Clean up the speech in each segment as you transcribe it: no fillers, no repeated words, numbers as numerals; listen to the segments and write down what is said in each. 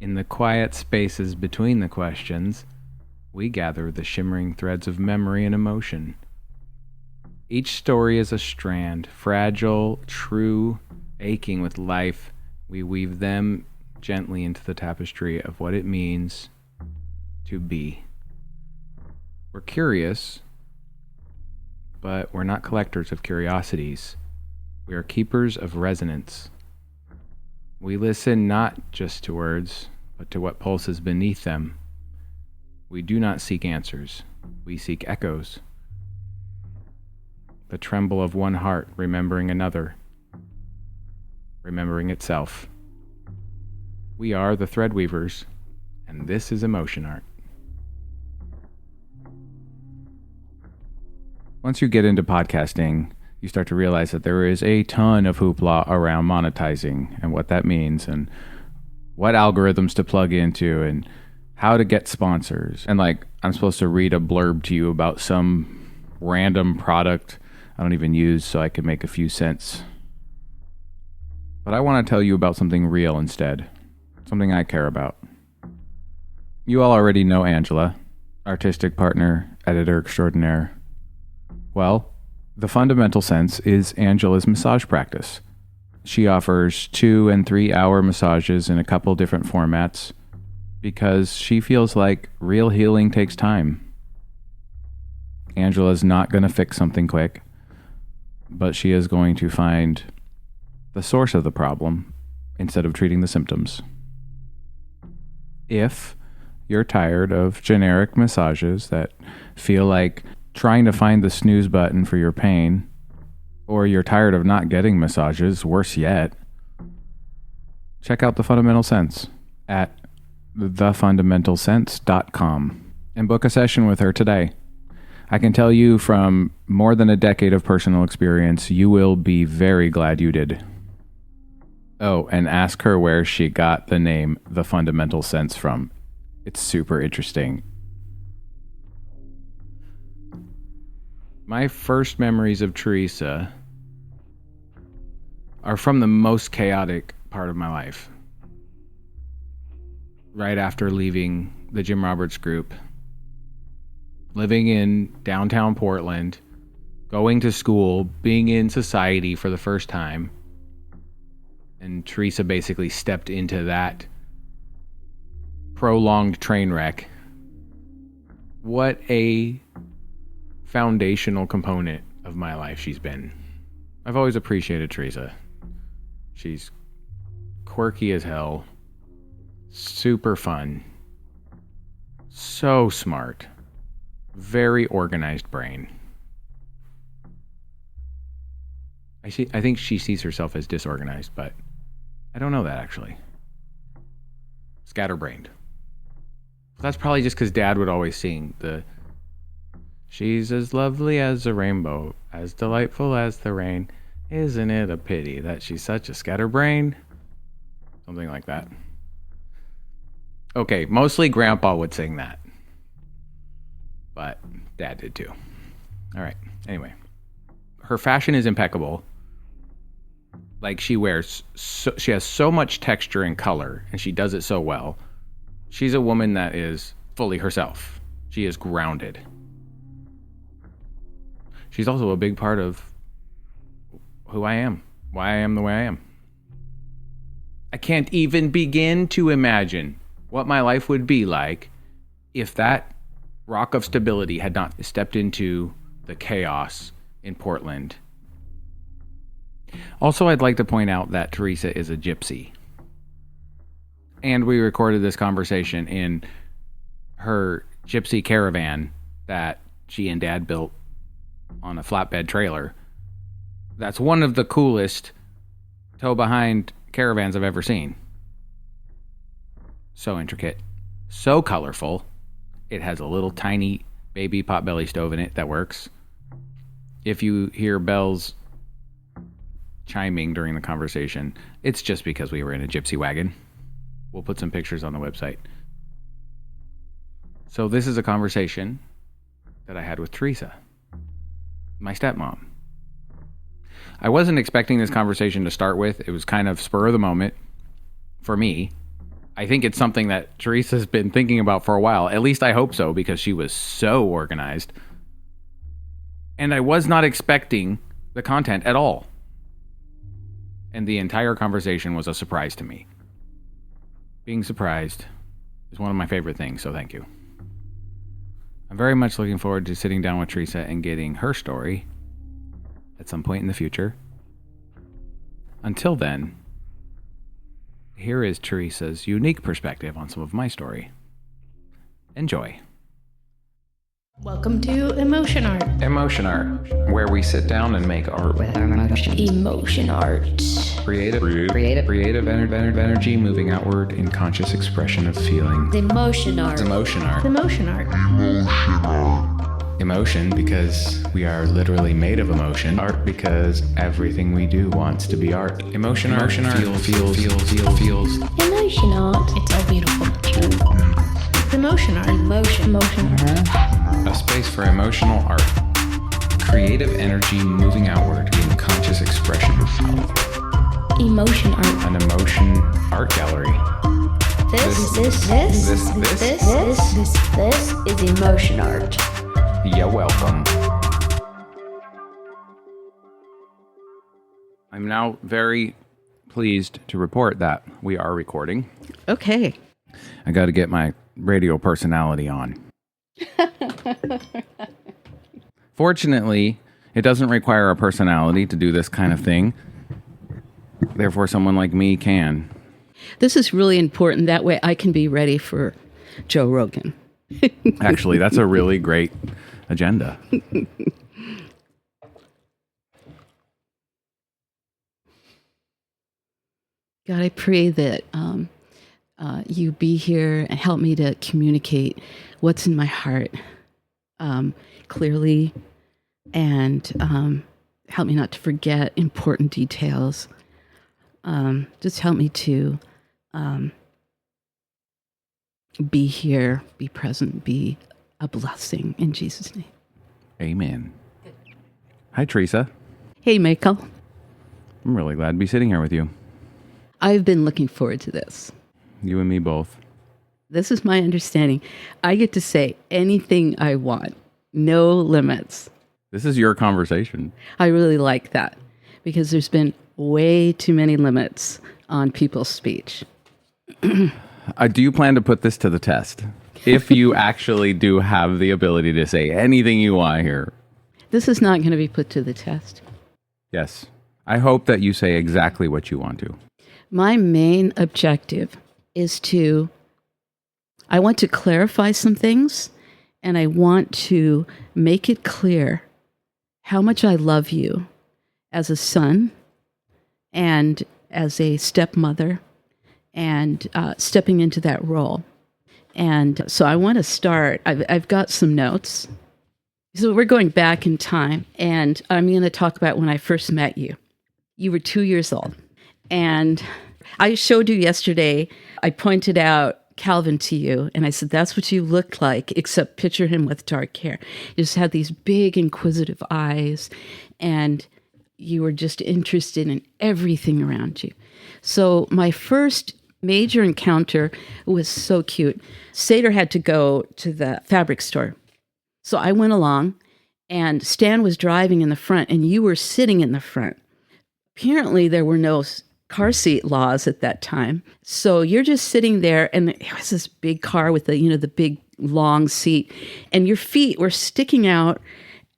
In the quiet spaces between the questions, we gather the shimmering threads of memory and emotion. Each story is a strand, fragile, true, aching with life. We weave them gently into the tapestry of what it means to be. We're curious, but we're not collectors of curiosities. We are keepers of resonance. We listen not just to words, but to what pulses beneath them. We do not seek answers. We seek echoes. The tremble of one heart remembering another, remembering itself. We are the thread weavers, and this is emotion art. Once you get into podcasting, you start to realize that there is a ton of hoopla around monetizing and what that means and what algorithms to plug into and how to get sponsors. And I'm supposed to read a blurb to you about some random product I don't even use so I can make a few cents. But I want to tell you about something real instead, something I care about. You all already know Angela, artistic partner, editor extraordinaire. Well, the fundamental sense is Angela's massage practice. She offers 2 and 3 hour massages in a couple different formats because she feels like real healing takes time. Angela's not going to fix something quick, but she is going to find the source of the problem instead of treating the symptoms. If you're tired of generic massages that feel like trying to find the snooze button for your pain, or you're tired of not getting massages, worse yet, check out The Fundamental Sense at thefundamentalsense.com and book a session with her today. I can tell you from more than a decade of personal experience, you will be very glad you did. Oh, and ask her where she got the name The Fundamental Sense from. It's super interesting. My first memories of Theresa are from the most chaotic part of my life. Right after leaving the Jim Roberts group, living in downtown Portland, going to school, being in society for the first time, and Theresa basically stepped into that prolonged train wreck. What a foundational component of my life she's been. I've always appreciated Theresa. She's quirky as hell, super fun, so smart, very organized brain. I think she sees herself as disorganized, but I don't know that actually. Scatterbrained. That's probably just because Dad would always sing the "She's as lovely as a rainbow, as delightful as the rain. Isn't it a pity that she's such a scatterbrain?" Something like that. Okay, mostly Grandpa would sing that. But Dad did too. All right, anyway. Her fashion is impeccable. She wears, she has so much texture and color, and she does it so well. She's a woman that is fully herself. She is grounded. She's also a big part of who I am, why I am the way I am. I can't even begin to imagine what my life would be like if that rock of stability had not stepped into the chaos in Portland. Also, I'd like to point out that Theresa is a gypsy. And we recorded this conversation in her gypsy caravan that she and Dad built on a flatbed trailer. That's one of the coolest tow-behind caravans I've ever seen. So intricate, so colorful. It has a little tiny baby potbelly stove in it that works. If you hear bells chiming during the conversation, it's just because we were in a gypsy wagon. We'll put some pictures on the website. So this is a conversation that I had with Theresa, my stepmom. I wasn't expecting this conversation to start with. It was kind of spur of the moment for me. I think it's something that Theresa's been thinking about for a while. At least I hope so, because she was so organized. And I was not expecting the content at all. And the entire conversation was a surprise to me. Being surprised is one of my favorite things, so thank you. I'm very much looking forward to sitting down with Theresa and getting her story at some point in the future. Until then, here is Theresa's unique perspective on some of my story. Enjoy. Welcome to Emotion Art. Emotion art, where we sit down and make art with emotion. Emotion art. Creative energy moving outward in conscious expression of feeling. Emotion art. Emotion art. Emotion art. Emotion because we are literally made of emotion. Art because everything we do wants to be art. Emotion art. Feels. Emotion art. It's all beautiful. Emotion art. Emotion art. A space for emotional art. Creative energy moving outward in conscious expression of feeling. Emotion art. An emotion art gallery. This is emotion art. You're welcome. I'm now very pleased to report that we are recording. Okay. I got to get my radio personality on. Fortunately, it doesn't require a personality to do this kind of thing. Therefore, someone like me can. This is really important. That way I can be ready for Joe Rogan. Actually, that's a really great agenda. God, I pray that you be here and help me to communicate what's in my heart clearly, and help me not to forget important details. Just help me to be here, be present, be a blessing in Jesus' name. Amen. Hi, Theresa. Hey, Michael. I'm really glad to be sitting here with you. I've been looking forward to this. You and me both. This is my understanding. I get to say anything I want. No limits. This is your conversation. I really like that because there's been way too many limits on people's speech. Do you plan to put this to the test? If you actually do have the ability to say anything you want here. This is not going to be put to the test. Yes. I hope that you say exactly what you want to. My main objective is I want to clarify some things, and I want to make it clear how much I love you as a son and as a stepmother and stepping into that role. And so I want to start, I've got some notes. So we're going back in time, and I'm going to talk about when I first met you. You were 2 years old. And I showed you yesterday, I pointed out Calvin to you, and I said, that's what you looked like, except picture him with dark hair. You just had these big, inquisitive eyes, and you were just interested in everything around you. So my first major encounter was so cute. Seder had to go to the fabric store. So I went along, and Stan was driving in the front, and you were sitting in the front. Apparently, there were no car seat laws at that time. So you're just sitting there, and it was this big car with the big long seat, and your feet were sticking out,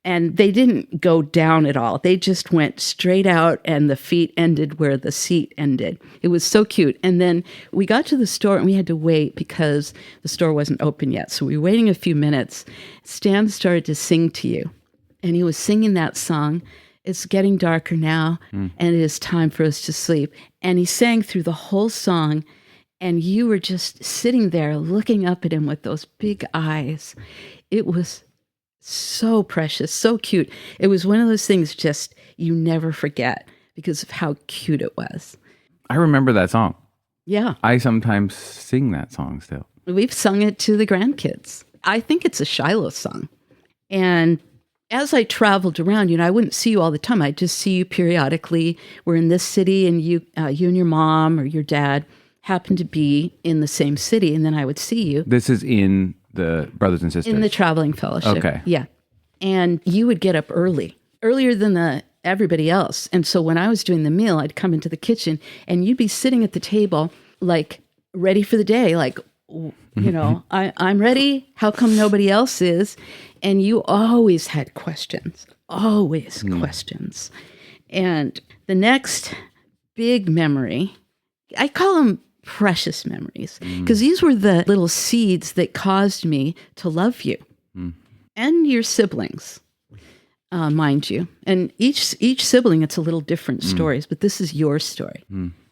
and they didn't go down at all. They just went straight out, and the feet ended where the seat ended. It was so cute. And then we got to the store, and we had to wait because the store wasn't open yet. So we were waiting a few minutes. Stan started to sing to you, and he was singing that song, "It's getting darker now, and it is time for us to sleep." And he sang through the whole song, and you were just sitting there looking up at him with those big eyes. It was so precious, so cute. It was one of those things just you never forget because of how cute it was. I remember that song. Yeah. I sometimes sing that song still. We've sung it to the grandkids. I think it's a Shiloh song. And as I traveled around, I wouldn't see you all the time. I'd just see you periodically. We're in this city, and you and your mom or your dad happened to be in the same city, and then I would see you This is in the Brothers and Sisters. in the traveling fellowship. Okay. Yeah. And you would get up earlier than everybody else. And so when I was doing the meal, I'd come into the kitchen and you'd be sitting at the table, like ready for the day. Like, I'm ready. How come nobody else is? And you always had questions, questions. And the next big memory, I call them precious memories, because these were the little seeds that caused me to love you and your siblings, mind you. And each sibling, it's a little different stories, but this is your story.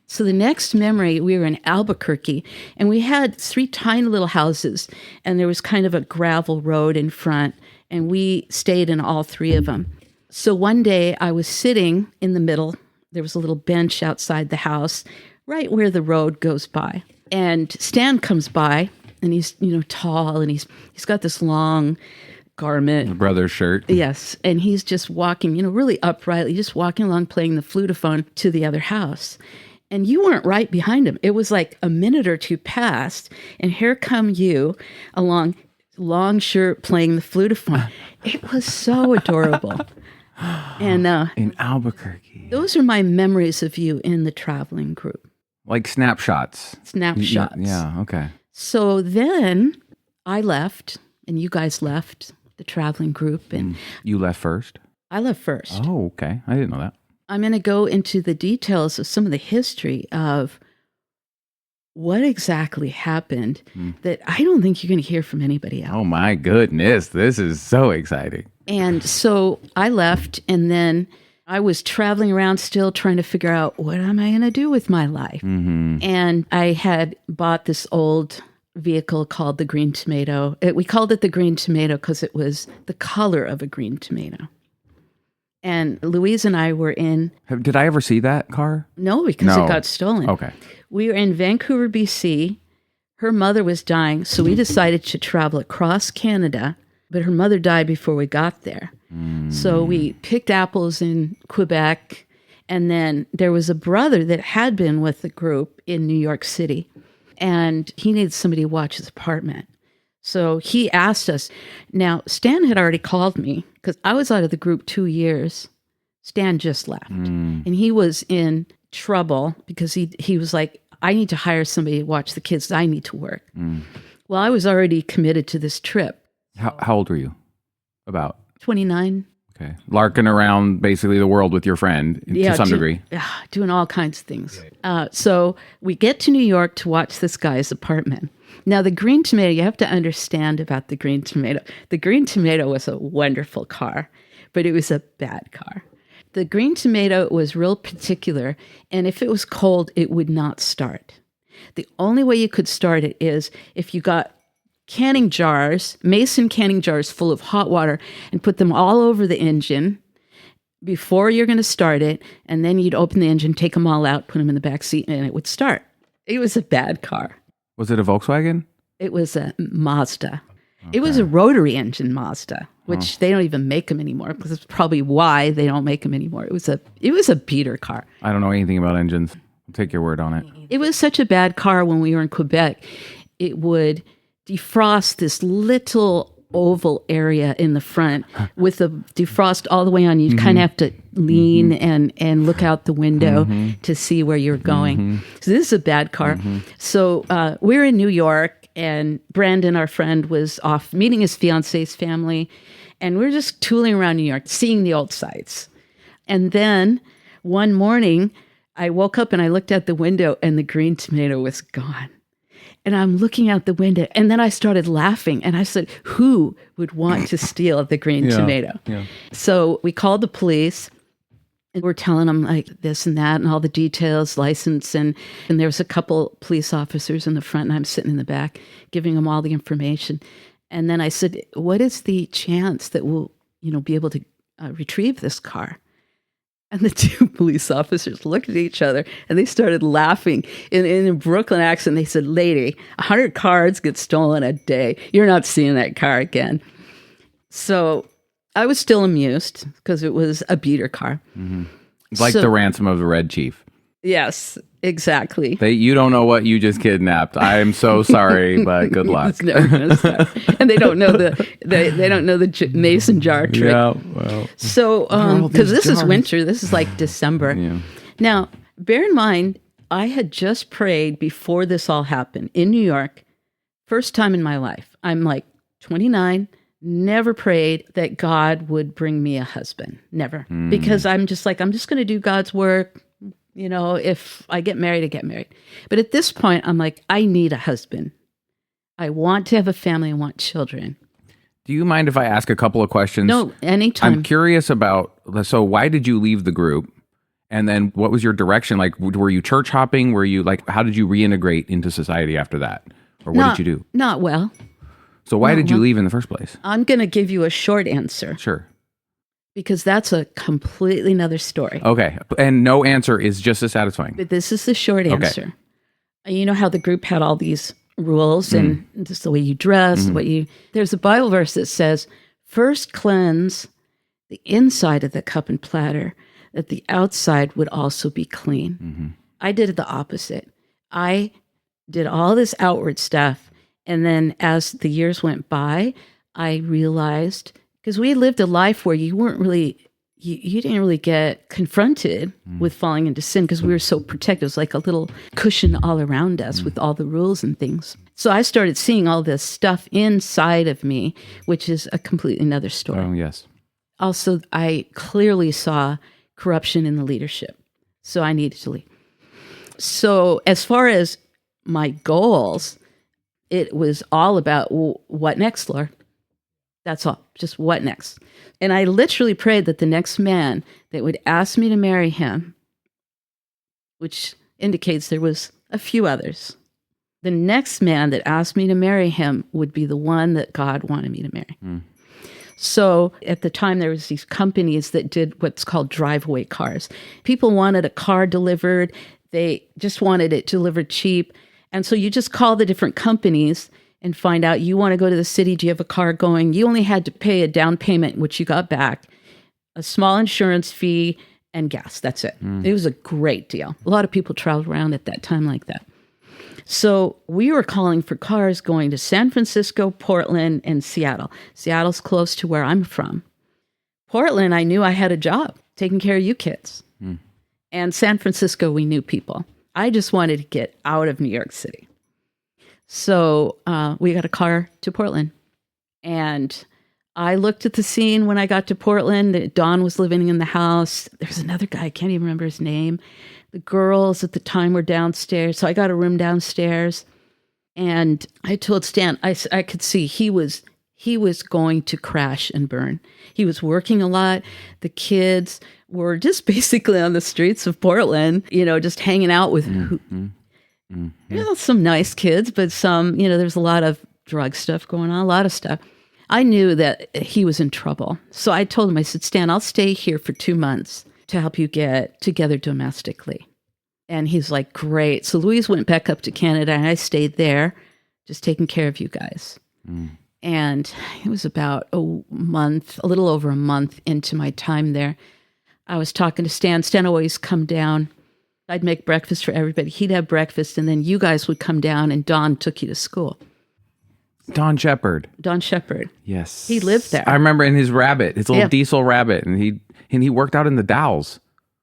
So the next memory, we were in Albuquerque, and we had 3 tiny little houses, and there was kind of a gravel road in front, and we stayed in all 3 of them. So one day I was sitting in the middle. There was a little bench outside the house, right where the road goes by. And Stan comes by, and he's, tall, and he's got this long garment. The brother's shirt. Yes. And he's just walking, really uprightly, just walking along, playing the flutophone to the other house. And you weren't right behind him. It was like a minute or 2 passed, and here come you along, long shirt, playing the flutophone. It was so adorable. And In Albuquerque. those are my memories of you in the traveling group. Like snapshots. Snapshots. Yeah, okay. So then I left, and you guys left the traveling group, and You left first? I left first. Oh, okay. I didn't know that. I'm going to go into the details of some of the history of what exactly happened that I don't think you're going to hear from anybody else. Oh my goodness. This is so exciting. And so I left, and then I was traveling around still trying to figure out, what am I going to do with my life? And I had bought this old vehicle called the Green Tomato. We called it the Green Tomato because it was the color of a green tomato. And Louise and I were in... Did I ever see that car? No, because it got stolen. Okay. We were in Vancouver, BC. Her mother was dying, so we decided to travel across Canada, but her mother died before we got there. So we picked apples in Quebec, and then there was a brother that had been with the group in New York City, and he needed somebody to watch his apartment. So he asked us. Now, Stan had already called me because I was out of the group 2 years. Stan just left. And he was in trouble because he was like, I need to hire somebody to watch the kids. I need to work. Well, I was already committed to this trip. How old were you? About? 29. Okay. Larking around basically the world with your friend to some degree. Doing all kinds of things. So we get to New York to watch this guy's apartment. Now, the Green Tomato, you have to understand about the Green Tomato. The Green Tomato was a wonderful car, but it was a bad car. The Green Tomato was real particular, and if it was cold, it would not start. The only way you could start it is if you got canning jars, mason canning jars full of hot water, and put them all over the engine before you're going to start it, and then you'd open the engine, take them all out, put them in the back seat, and it would start. It was a bad car. Was it a Volkswagen? It was a Mazda. Okay. It was a rotary engine Mazda, which they don't even make them anymore, because it's probably why they don't make them anymore. It was a beater car. I don't know anything about engines. I'll take your word on it. It was such a bad car when we were in Quebec. It would defrost this little oval area in the front with the defrost all the way on. You kind of have to lean and look out the window to see where you're going. So this is a bad car. So we're in New York, and Brandon, our friend, was off meeting his fiance's family, and we're just tooling around New York, seeing the old sights. And then one morning, I woke up and I looked out the window, and the Green Tomato was gone. And I'm looking out the window, and then I started laughing, and I said, who would want to steal the Green Tomato? Yeah. So we called the police, and we're telling them like this and that and all the details, license, and there was a couple police officers in the front, and I'm sitting in the back giving them all the information. And then I said, what is the chance that we'll be able to retrieve this car? And the 2 police officers looked at each other, and they started laughing in a Brooklyn accent. They said, lady, 100 cars get stolen a day. You're not seeing that car again. So I was still amused because it was a beater car. Like the ransom of the Red Chief. Yes. Exactly. You don't know what you just kidnapped. I am so sorry, but good luck. It's never gonna stop. And they don't know they don't know the mason jar trick. Yeah, well. So, because this is winter, this is like December. Yeah. Now, bear in mind, I had just prayed before this all happened in New York. First time in my life. I'm like 29, never prayed that God would bring me a husband. Never. Because I'm just going to do God's work. You know, if I get married, I get married. But at this point, I'm like, I need a husband. I want to have a family. I want children. Do you mind if I ask a couple of questions? No, anytime. I'm curious about, so why did you leave the group? And then what was your direction? Like, were you church hopping? Were you like, how did you reintegrate into society after that? Or what did you do? Not well. So why did you leave in the first place? I'm going to give you a short answer. Sure. Because that's a completely another story. Okay. And no answer is just as satisfying. But this is the short answer. You know how the group had all these rules and just the way you dress, there's a Bible verse that says, first cleanse the inside of the cup and platter, that the outside would also be clean. I did it the opposite. I did all this outward stuff. And then as the years went by, I realized, because we lived a life where you weren't really, you didn't really get confronted with falling into sin because we were so protected. It was like a little cushion all around us with all the rules and things. So I started seeing all this stuff inside of me, which is a completely another story. Oh, yes. Also, I clearly saw corruption in the leadership. So I needed to leave. So as far as my goals, it was all about, well, what next, Lord? That's all. Just what next? And I literally prayed that the next man that would ask me to marry him, which indicates there was a few others, the next man that asked me to marry him would be the one that God wanted me to marry. So at the time, there was these companies that did what's called drive-away cars. People wanted a car delivered. They just wanted it delivered cheap. And so you just call the different companies and find out, you want to go to the city, do you have a car going? You only had to pay a down payment, which you got back, a small insurance fee, and gas. That's it. It was a great deal. A lot of people traveled around at that time like that. So we were calling for cars going to San Francisco, Portland, and Seattle. Seattle's close to where I'm from. Portland, I knew I had a job taking care of you kids. And San Francisco, we knew people. I just wanted to get out of New York City. So we got a car to Portland. And I looked at the scene when I got to Portland. Don was living in the house. There's another guy, I can't even remember his name. The girls at the time were downstairs. So I got a room downstairs. And I told Stan, I could see he was going to crash and burn. He was working a lot. The kids were just basically on the streets of Portland, just hanging out with some nice kids, but some, there's a lot of drug stuff going on, a lot of stuff. I knew that he was in trouble. So I told him, I said, Stan, I'll stay here for 2 months to help you get together domestically. And he's like, great. So Louise went back up to Canada and I stayed there just taking care of you guys. And it was about a little over a month into my time there. I was talking to Stan. Stan always come down. I'd make breakfast for everybody. He'd have breakfast, and then you guys would come down, and Don took you to school. Don Shepard. Yes. He lived there. I remember in his little diesel rabbit, and he worked out in the Dalles.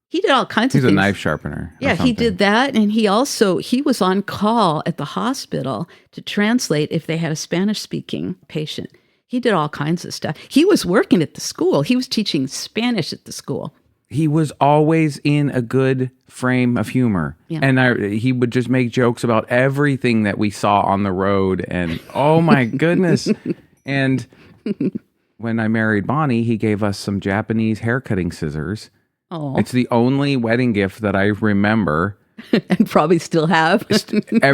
He did all kinds of things. He's a knife sharpener. Yeah, he did that. And he was on call at the hospital to translate if they had a Spanish-speaking patient. He did all kinds of stuff. He was working at the school. He was teaching Spanish at the school. He was always in a good frame of humor. Yeah. And he would just make jokes about everything that we saw on the road. And oh my goodness. And when I married Bonnie, he gave us some Japanese haircutting scissors. Oh. It's the only wedding gift that I remember. And probably still have.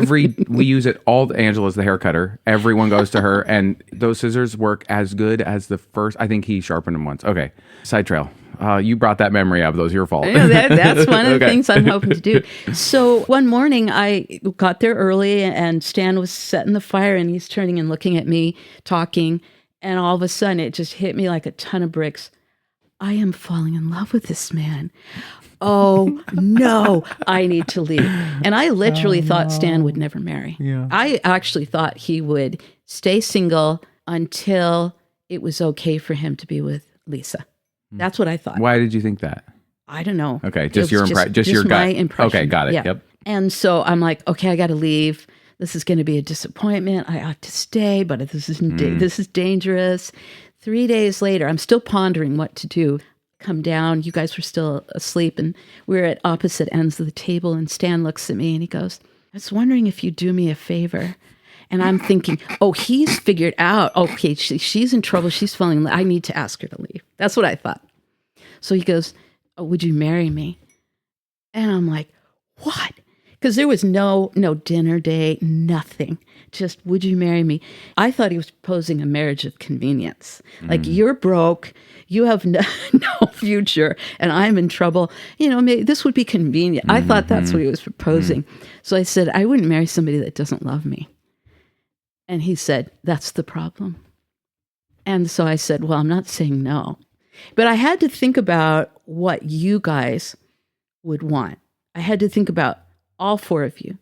We use it all. Angela's the hair cutter. Everyone goes to her. And those scissors work as good as the first. I think he sharpened them once. Okay. Side trail. You brought that memory up. That was your fault. That's one of the things I'm hoping to do. So one morning I got there early and Stan was setting the fire and he's turning and looking at me, talking. And all of a sudden it just hit me like a ton of bricks. I am falling in love with this man. oh no, I need to leave. And I literally thought Stan would never marry. Yeah. I actually thought he would stay single until it was okay for him to be with Lisa. That's what I thought. Why did you think that? I don't know. Okay, just It your was just your my gut. impression. Okay, got it. Yeah. Yep. And so I'm like, okay, I got to leave. This is going to be a disappointment. I ought to stay, but this is dangerous. 3 days later, I'm still pondering what to do. Come down. You guys were still asleep, and we're at opposite ends of the table. And Stan looks at me and he goes, "I was wondering if you'd do me a favor." And I'm thinking, oh, he's figured out. Okay, she's in trouble. She's falling. I need to ask her to leave. That's what I thought. So he goes, "Oh, would you marry me?" And I'm like, what? Because there was no dinner date, nothing. Just, would you marry me? I thought he was proposing a marriage of convenience. Like, you're broke, you have no future, and I'm in trouble. You know, maybe this would be convenient. I thought that's what he was proposing. So I said, I wouldn't marry somebody that doesn't love me. And he said, that's the problem. And so I said, well, I'm not saying no. But I had to think about what you guys would want. I had to think about all four of you,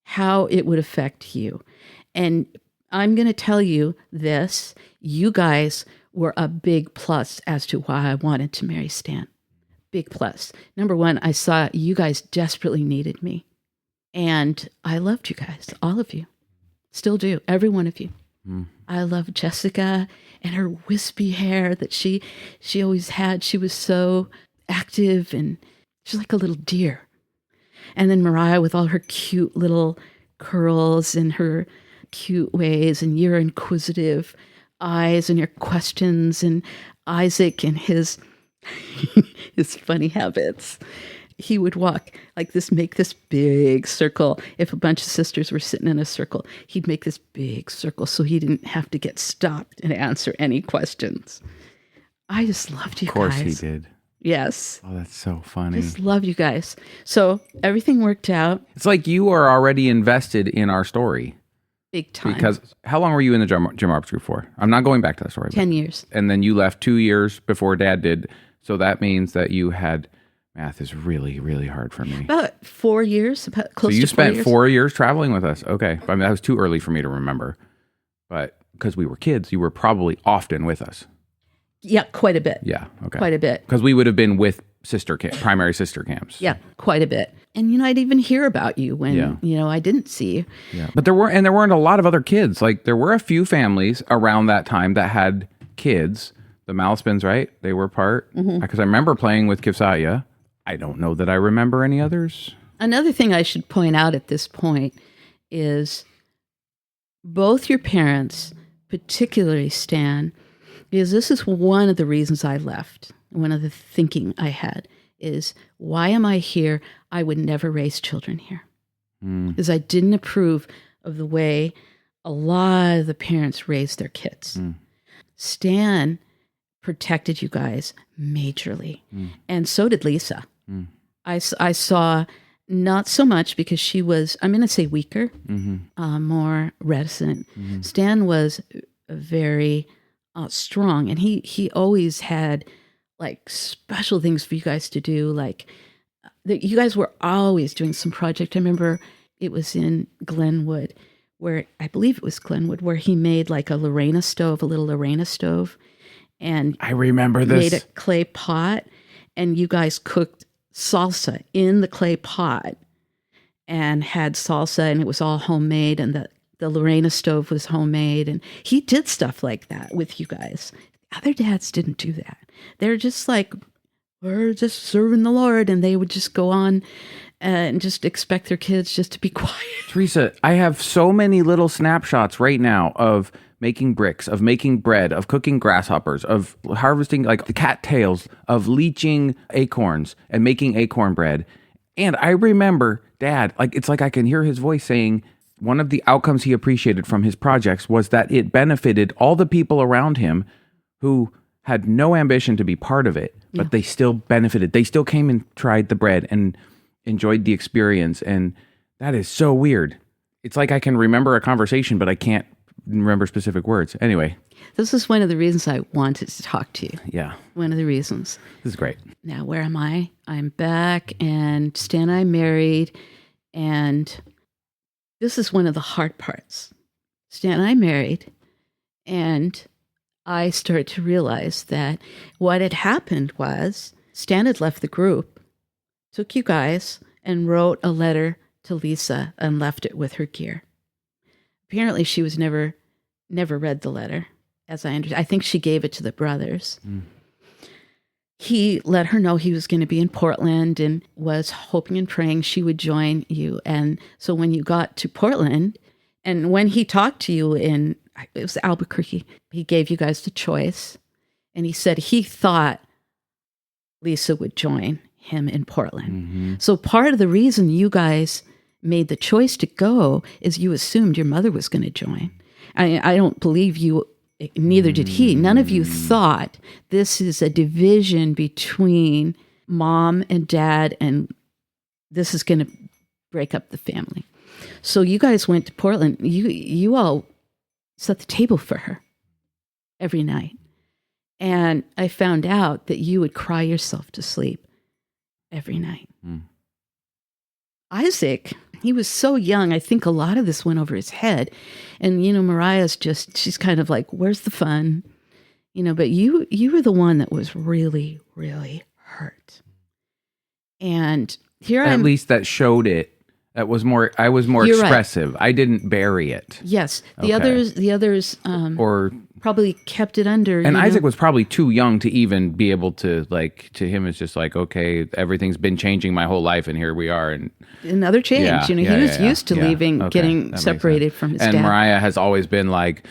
how it would affect you. And I'm going to tell you this, you guys were a big plus as to why I wanted to marry Stan. Big plus. Number one, I saw you guys desperately needed me. And I loved you guys, all of you. Still do, every one of you. I love Jessica and her wispy hair that she always had. She was so active and she's like a little deer. And then Mariah with all her cute little curls and her cute ways, and your inquisitive eyes and your questions, and Isaac and his funny habits. He would walk like this, make this big circle. If a bunch of sisters were sitting in a circle, he'd make this big circle so he didn't have to get stopped and answer any questions. I just loved you guys. Of course he did. Yes. Oh, that's so funny. Just love you guys. So everything worked out. It's like you are already invested in our story. Big time. Because how long were you in the Jim Arps group for? I'm not going back to that story. 10 years. And then you left 2 years before Dad did. So that means that you had, math is really, really hard for me. About 4 years, about close to 4 years. So you spent 4 years traveling with us. Okay. I mean, that was too early for me to remember. But because we were kids, you were probably often with us. Yeah, quite a bit. Yeah. Okay. Quite a bit. Because we would have been with primary sister camps. Yeah, quite a bit. And, I'd even hear about you when, I didn't see you. Yeah. But there weren't a lot of other kids. Like, there were a few families around that time that had kids. The Malspins, right? They were part. Because I remember playing with Kivsaya. I don't know that I remember any others. Another thing I should point out at this point is both your parents, particularly Stan, because this is one of the reasons I left. One of the thinking I had is, why am I here? I would never raise children here. Because I didn't approve of the way a lot of the parents raised their kids. Stan protected you guys majorly. And so did Lisa. I saw not so much because she was, I'm going to say weaker, more reticent. Stan was very strong, and he always had like special things for you guys to do. Like you guys were always doing some project. I remember it was in Glenwood, where I believe it was Glenwood, where he made like a little Lorena stove, and I remember this. Made a clay pot, and you guys cooked salsa in the clay pot and had salsa, and it was all homemade, and the Lorena stove was homemade, and he did stuff like that with you guys. Other dads didn't do that. They're just like, we're just serving the Lord, and they would just go on and just expect their kids just to be quiet. Theresa, I have so many little snapshots right now of making bricks, of making bread, of cooking grasshoppers, of harvesting like the cattails, of leaching acorns and making acorn bread. And I remember Dad, like it's like I can hear his voice saying one of the outcomes he appreciated from his projects was that it benefited all the people around him who had no ambition to be part of it, but they still benefited. They still came and tried the bread and enjoyed the experience. And that is so weird. It's like I can remember a conversation, but I can't remember specific words. Anyway. This is one of the reasons I wanted to talk to you. Yeah. One of the reasons. This is great. Now, where am I? I'm back, and Stan and I married, and this is one of the hard parts. Stan and I married, and I started to realize that what had happened was Stan had left the group, took you guys, and wrote a letter to Lisa and left it with her gear. Apparently, she was never read the letter, as I understand. I think she gave it to the brothers. He let her know he was going to be in Portland and was hoping and praying she would join you. And so when you got to Portland, and when he talked to you it was Albuquerque, he gave you guys the choice. And he said he thought Lisa would join him in Portland. So part of the reason you guys made the choice to go is you assumed your mother was going to join. I don't believe you, neither did he. None of you thought this is a division between mom and dad, and this is going to break up the family. So you guys went to Portland. You all set the table for her every night. And I found out that you would cry yourself to sleep every night. Isaac, he was so young. I think a lot of this went over his head. And, Mariah's she's kind of like, where's the fun? But you were the one that was really, really hurt. And here At least that showed it. I was more You're expressive. Right. I didn't bury it. Yes. The others or probably kept it under. And Isaac was probably too young to even be able to, to him, it's just like, okay, everything's been changing my whole life, and here we are. And another change. He was used to leaving, getting separated from his dad. And Mariah has always been like,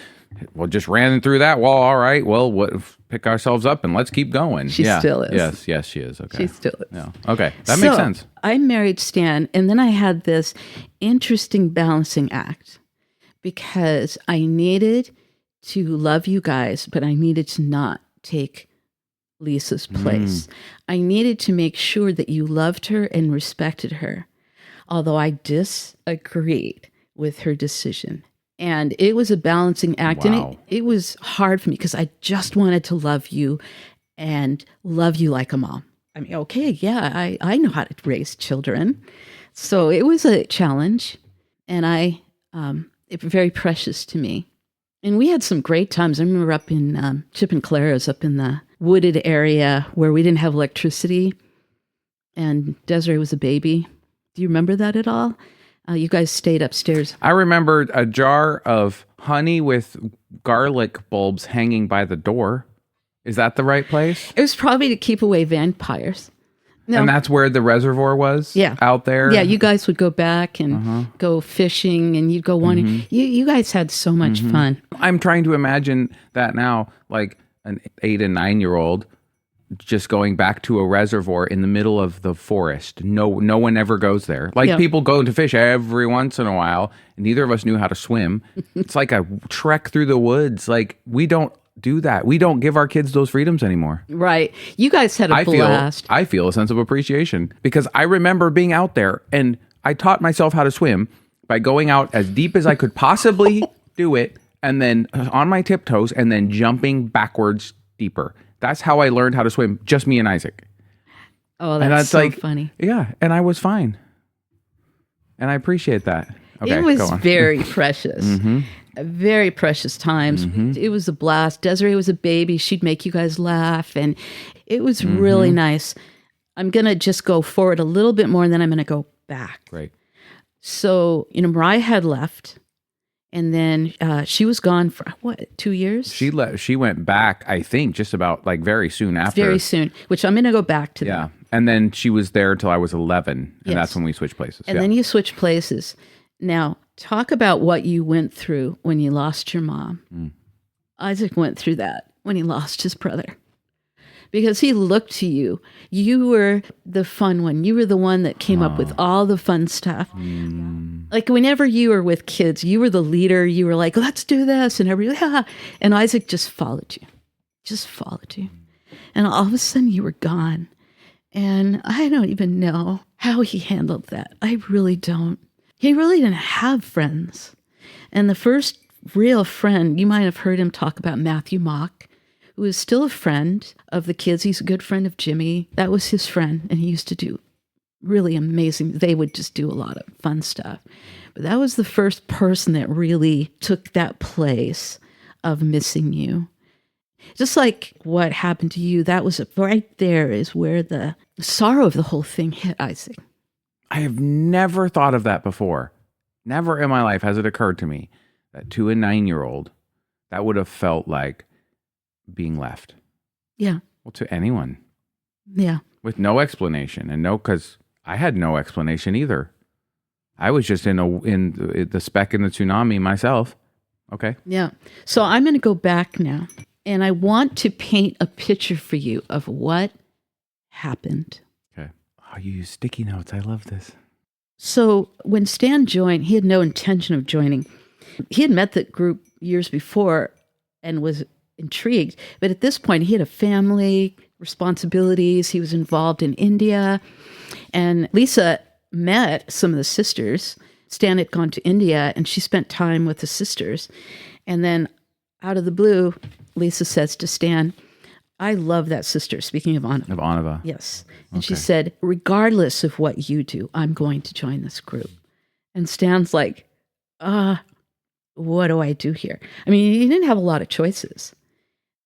well, just ran through that wall. All right, well, pick ourselves up and let's keep going. She still is. Yes, she is. Okay. She still is. Yeah. Okay, that makes sense. I married Stan, and then I had this interesting balancing act because I needed to love you guys, but I needed to not take Lisa's place. I needed to make sure that you loved her and respected her, although I disagreed with her decision. And it was a balancing act. Wow. And it was hard for me because I just wanted to love you and love you like a mom. I mean, okay, yeah, I know how to raise children. So it was a challenge, and it was very precious to me. And we had some great times. I remember up in Chip and Clara's, up in the wooded area where we didn't have electricity, and Desiree was a baby. Do you remember that at all? You guys stayed upstairs. I remember a jar of honey with garlic bulbs hanging by the door. Is that the right place? It was probably to keep away vampires. No. And that's where the reservoir was? Yeah. Out there? Yeah, you guys would go back and go fishing, and you'd go wandering. You guys had so much fun. I'm trying to imagine that now, like an 8 and 9-year-old just going back to a reservoir in the middle of the forest. No one ever goes there. People go to fish every once in a while, and neither of us knew how to swim. It's like a trek through the woods. We don't do that. We don't give our kids those freedoms anymore. Right. You guys had a blast. I feel a sense of appreciation because I remember being out there, and I taught myself how to swim by going out as deep as I could possibly do it, and then on my tiptoes, and then jumping backwards deeper. That's how I learned how to swim, just me and Isaac. Oh, that's so funny. Yeah, and I was fine. And I appreciate that. Okay, it was very precious. Very precious times. It was a blast. Desiree was a baby. She'd make you guys laugh, and it was really nice. I'm going to just go forward a little bit more, and then I'm going to go back. Great. So, Mariah had left. And then she was gone for, 2 years? She went back, I think, just about very soon after. Very soon, which I'm going to go back to. Yeah. And then she was there until I was 11. And that's when we switched places. And then you switched places. Now, talk about what you went through when you lost your mom. Isaac went through that when he lost his brother. Because he looked to you. You were the fun one. You were the one that came up with all the fun stuff. Whenever you were with kids, you were the leader. You were like, let's do this. And everybody, and Isaac just followed you. And all of a sudden you were gone. And I don't even know how he handled that. I really don't. He really didn't have friends. And the first real friend. You might have heard him talk about Matthew Mock, who is still a friend of the kids. He's a good friend of Jimmy. That was his friend, and he used to do really amazing. They would just do a lot of fun stuff. But that was the first person that really took that place of missing you. Just like what happened to you, that was right there is where the sorrow of the whole thing hit Isaac. I have never thought of that before. Never in my life has it occurred to me that to a 9-year-old, that would have felt like being left. Yeah. Well, to anyone. Yeah. With no explanation. And because I had no explanation either. I was just in the speck in the tsunami myself. Okay. Yeah. So I'm going to go back now, and I want to paint a picture for you of what happened. Okay. Oh, you use sticky notes. I love this. So when Stan joined, he had no intention of joining. He had met the group years before and was intrigued. But at this point, he had a family, responsibilities. He was involved in India. And Lisa met some of the sisters. Stan had gone to India, and she spent time with the sisters. And then out of the blue, Lisa says to Stan, I love that sister, speaking of Anava. Of Anava. Yes. And she said, regardless of what you do, I'm going to join this group. And Stan's like, what do I do here? I mean, he didn't have a lot of choices.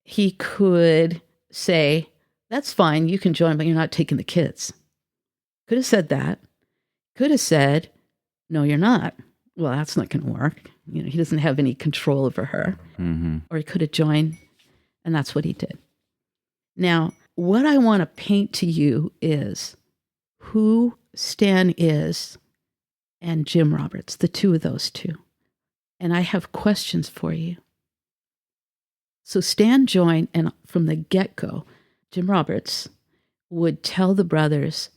He could say, that's fine, you can join, but you're not taking the kids. Could have said that. Could have said, no, you're not. Well, that's not going to work. You know, he doesn't have any control over her. Mm-hmm. Or he could have joined, and that's what he did. Now, what I want to paint to you is who Stan is and Jim Roberts, the two of those two. And I have questions for you. So Stan joined, and from the get-go, Jim Roberts would tell the brothers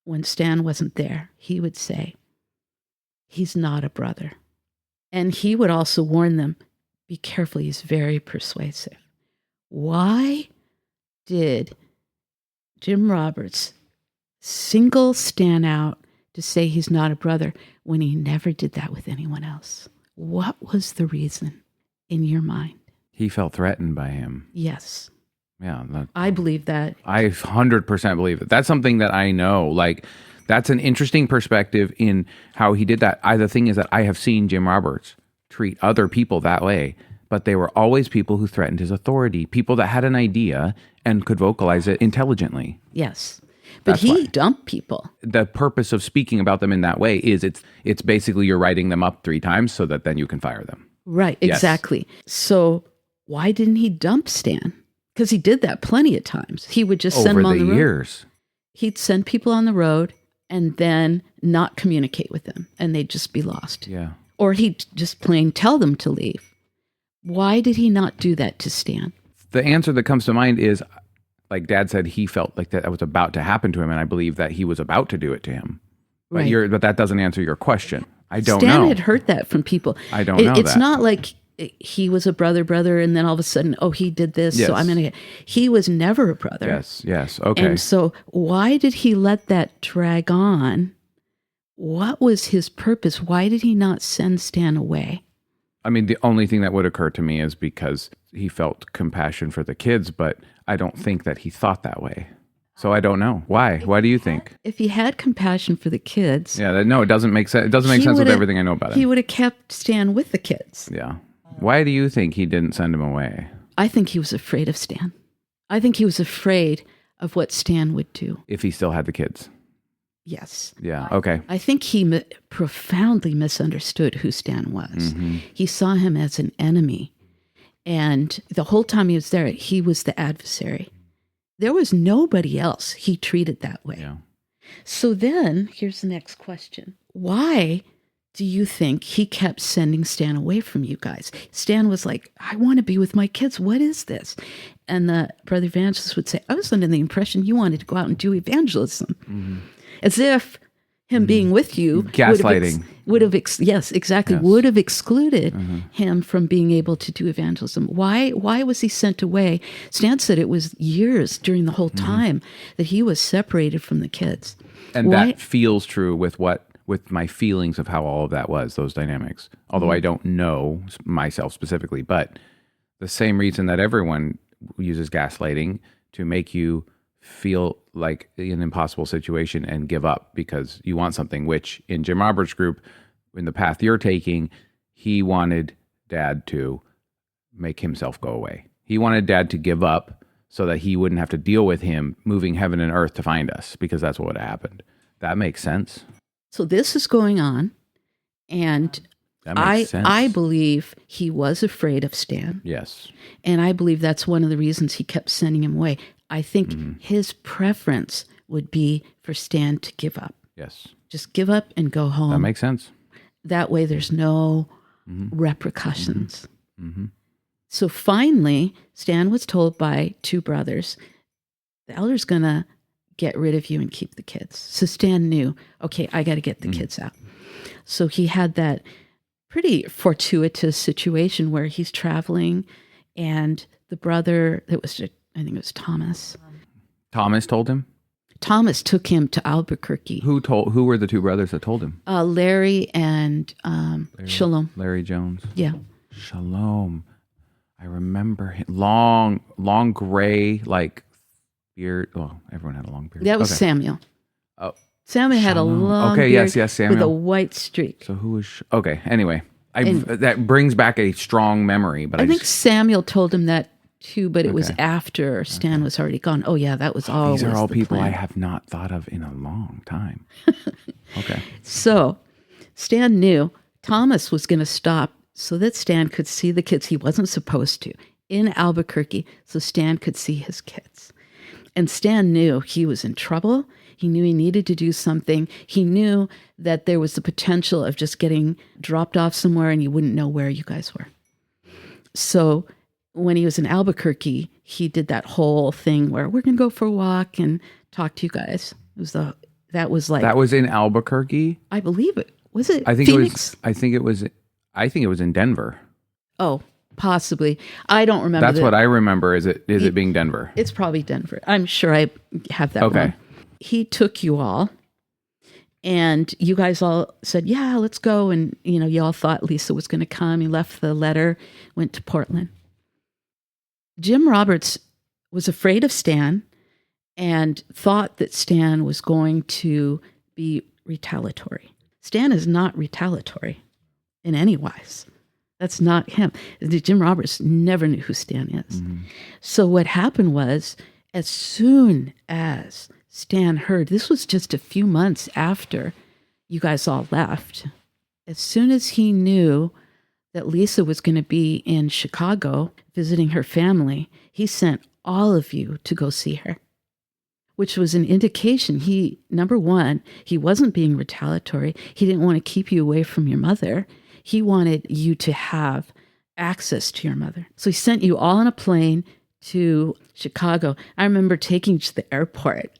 when Stan wasn't there, he would say, he's not a brother. And he would also warn them, be careful, he's very persuasive. Why did Jim Roberts single Stan out to say he's not a brother when he never did that with anyone else? What was the reason in your mind? He felt threatened by him. Yes. Yeah. I believe that. I 100% believe it. That's something that I know. Like, that's an interesting perspective in how he did that. The thing is that I have seen Jim Roberts treat other people that way, but they were always people who threatened his authority, people that had an idea and could vocalize it intelligently. Yes. But That's he why. dumped people. The purpose of speaking about them in that way is it's basically you're writing them up 3 times so that then you can fire them. Right, Yes. exactly. So why didn't he dump Stan? Because he did that plenty of times. He would just send Over them on the the road. years. He'd send people on the road and then not communicate with them, and they'd just be lost. Yeah. Or he'd just plain tell them to leave. Why did he not do that to Stan? The answer that comes to mind is, like Dad said, he felt like that was about to happen to him, and I believe that he was about to do it to him. But Right. but that doesn't answer your question. I don't Stan know. had heard that from people. I don't know It's that. not like he was a brother, and then all of a sudden, he did this, Yes. so I'm going to get... He was never a brother. Yes. Okay. And so why did he let that drag on? What was his purpose? Why did he not send Stan away? I mean, the only thing that would occur to me is because he felt compassion for the kids, but I don't think that he thought that way. So I don't know. Why? Why do you think? If he had compassion for the kids, Yeah, no, it doesn't make sense. It doesn't make he sense with would've- everything I know about he him. would have kept Stan with the kids. Yeah. Why do you think he didn't send him away? I think he was afraid of Stan. I think he was afraid of what Stan would do. If he still had the kids? Yes. Yeah. Okay. I think he profoundly misunderstood who Stan was. Mm-hmm. He saw him as an enemy. And the whole time he was there, he was the adversary. There was nobody else he treated that way. Yeah. So then, here's the next question. Why do you think he kept sending Stan away from you guys? Stan was like, I want to be with my kids. What is this? And the brother evangelist would say, I was under the impression you wanted to go out and do evangelism. Mm-hmm. As if him being with you Gaslighting. would have excluded him from being able to do evangelism. Why was he sent away? Stan said it was years during the whole time that he was separated from the kids. And Why? that feels true with what with my feelings of how all of that was, those dynamics. Although I don't know myself specifically, but the same reason that everyone uses gaslighting to make you feel like an impossible situation and give up because you want something, which in Jim Roberts' group, in the path you're taking, he wanted Dad to make himself go away. He wanted Dad to give up so that he wouldn't have to deal with him moving heaven and earth to find us, because that's what happened. That makes sense. So this is going on, and That makes sense. I believe he was afraid of Stan. Yes. And I believe that's one of the reasons he kept sending him away. I think his preference would be for Stan to give up. Yes. Just give up and go home. That makes sense. That way there's no repercussions. So finally, Stan was told by two brothers, the elder's going to get rid of you and keep the kids. So Stan knew, okay, I got to get the kids out. So he had that pretty fortuitous situation where he's traveling, and the brother, I think it was Thomas. Thomas told him? Thomas took him to Albuquerque. Who were the two brothers that told him? Larry and Shalom. Larry Jones. Yeah. Shalom. I remember him. Long gray, like beard. Oh, everyone had a long beard. That was Okay. Samuel. Oh, Samuel had a Shalom. long Okay, beard yes, Samuel. with a white streak. So who was? Okay. Anyway, that brings back a strong memory. But I think Samuel told him that too, but it was Okay. after Stan was already gone. Oh yeah, that was all. these are all people I have not thought of in a long time. Okay. So Stan knew Thomas was going to stop so that Stan could see the kids he wasn't supposed to in Albuquerque, so Stan could see his kids. And Stan knew he was in trouble. He knew he needed to do something. He knew that there was the potential of just getting dropped off somewhere and you wouldn't know where you guys were. So when he was in Albuquerque, he did that whole thing where we're going to go for a walk and talk to you guys. That was in Albuquerque. I believe it. Was it I think Phoenix? I think it was in Denver. Oh, possibly. I don't remember. That's what I remember. Is it being Denver? It's probably Denver. I'm sure I have that Okay. wrong. He took you all, and you guys all said, yeah, let's go. And, you all thought Lisa was going to come. He left the letter, went to Portland. Jim Roberts was afraid of Stan and thought that Stan was going to be retaliatory. Stan is not retaliatory in any wise. That's not him. Jim Roberts never knew who Stan is. So what happened was, as soon as Stan heard, this was just a few months after you guys all left, as soon as he knew that Lisa was going to be in Chicago visiting her family, he sent all of you to go see her, which was an indication number one, he wasn't being retaliatory. He didn't want to keep you away from your mother. He wanted you to have access to your mother. So he sent you all on a plane to Chicago. I remember taking you to the airport,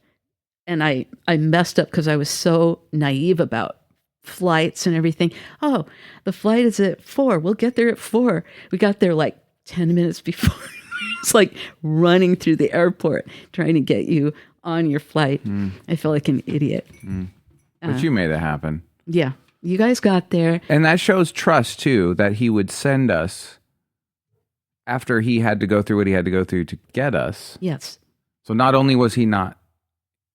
and I messed up because I was so naive about flights and everything. Oh, the flight is at 4:00. We'll get there at 4:00. We got there like 10 minutes before. It's like running through the airport trying to get you on your flight. I felt like an idiot. But you made it happen. Yeah. You guys got there. And that shows trust, too, that he would send us after he had to go through what he had to go through to get us. Yes. So not only was he not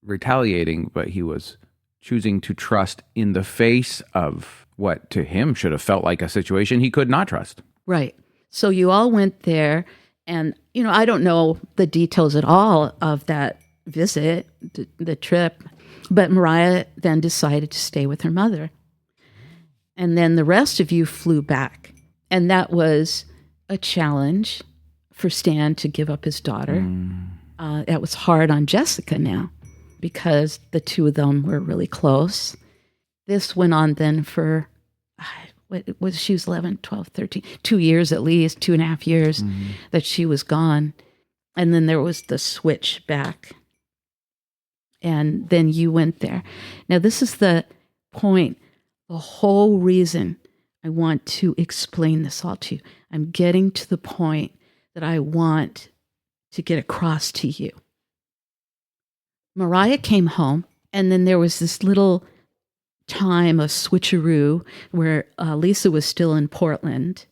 retaliating, but he was choosing to trust in the face of what to him should have felt like a situation he could not trust. Right. So you all went there, and, I don't know the details at all of that visit, the trip, but Mariah then decided to stay with her mother. And then the rest of you flew back. And that was a challenge for Stan to give up his daughter. That was hard on Jessica now because the two of them were really close. This went on then for, she was 11, 12, 13, 2 years at least, 2.5 years that she was gone. And then there was the switch back. And then you went there. Now, this is the point. The whole reason I want to explain this all to you. I'm getting to the point that I want to get across to you. Mariah came home, and then there was this little time of switcheroo where Lisa was still in Portland,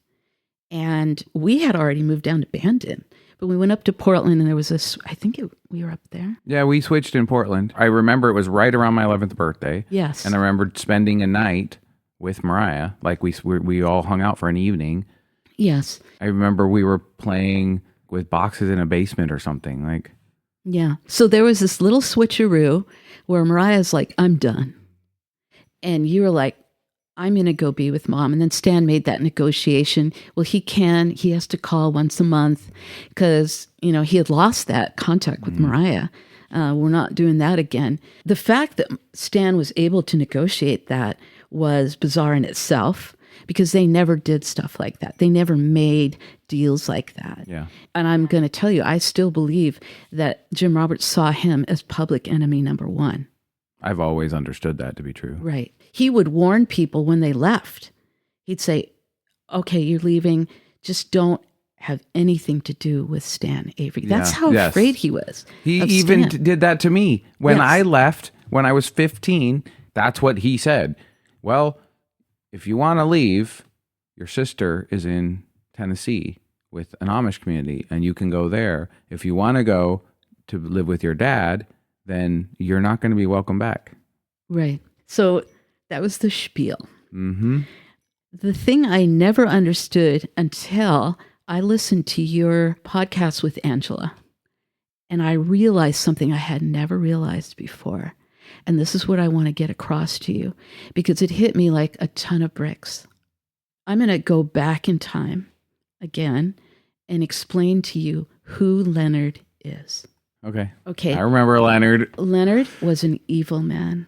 and we had already moved down to Bandon. But we went up to Portland, and there was we were up there. Yeah, we switched in Portland. I remember it was right around my 11th birthday. Yes. And I remember spending a night with Mariah. Like we all hung out for an evening. Yes. I remember we were playing with boxes in a basement or something. Like, yeah. So there was this little switcheroo where Mariah's like, I'm done. And you were like, I'm going to go be with Mom. And then Stan made that negotiation. Well, he has to call once a month because, he had lost that contact with Mariah. We're not doing that again. The fact that Stan was able to negotiate that was bizarre in itself because they never did stuff like that. They never made deals like that. Yeah. And I'm going to tell you, I still believe that Jim Roberts saw him as public enemy number one. I've always understood that to be true. Right. He would warn people when they left. He'd say, okay, you're leaving. Just don't have anything to do with Stan Avery. That's how afraid he was. He even did that to me. When I left, when I was 15, that's what he said. Well, if you want to leave, your sister is in Tennessee with an Amish community, and you can go there. If you want to go to live with your dad, then you're not going to be welcome back. Right. So that was the spiel. Mm-hmm. The thing I never understood until I listened to your podcast with Angela, and I realized something I had never realized before. And this is what I want to get across to you, because it hit me like a ton of bricks. I'm going to go back in time again and explain to you who Leonard is. Okay. Okay. I remember Leonard. Leonard was an evil man.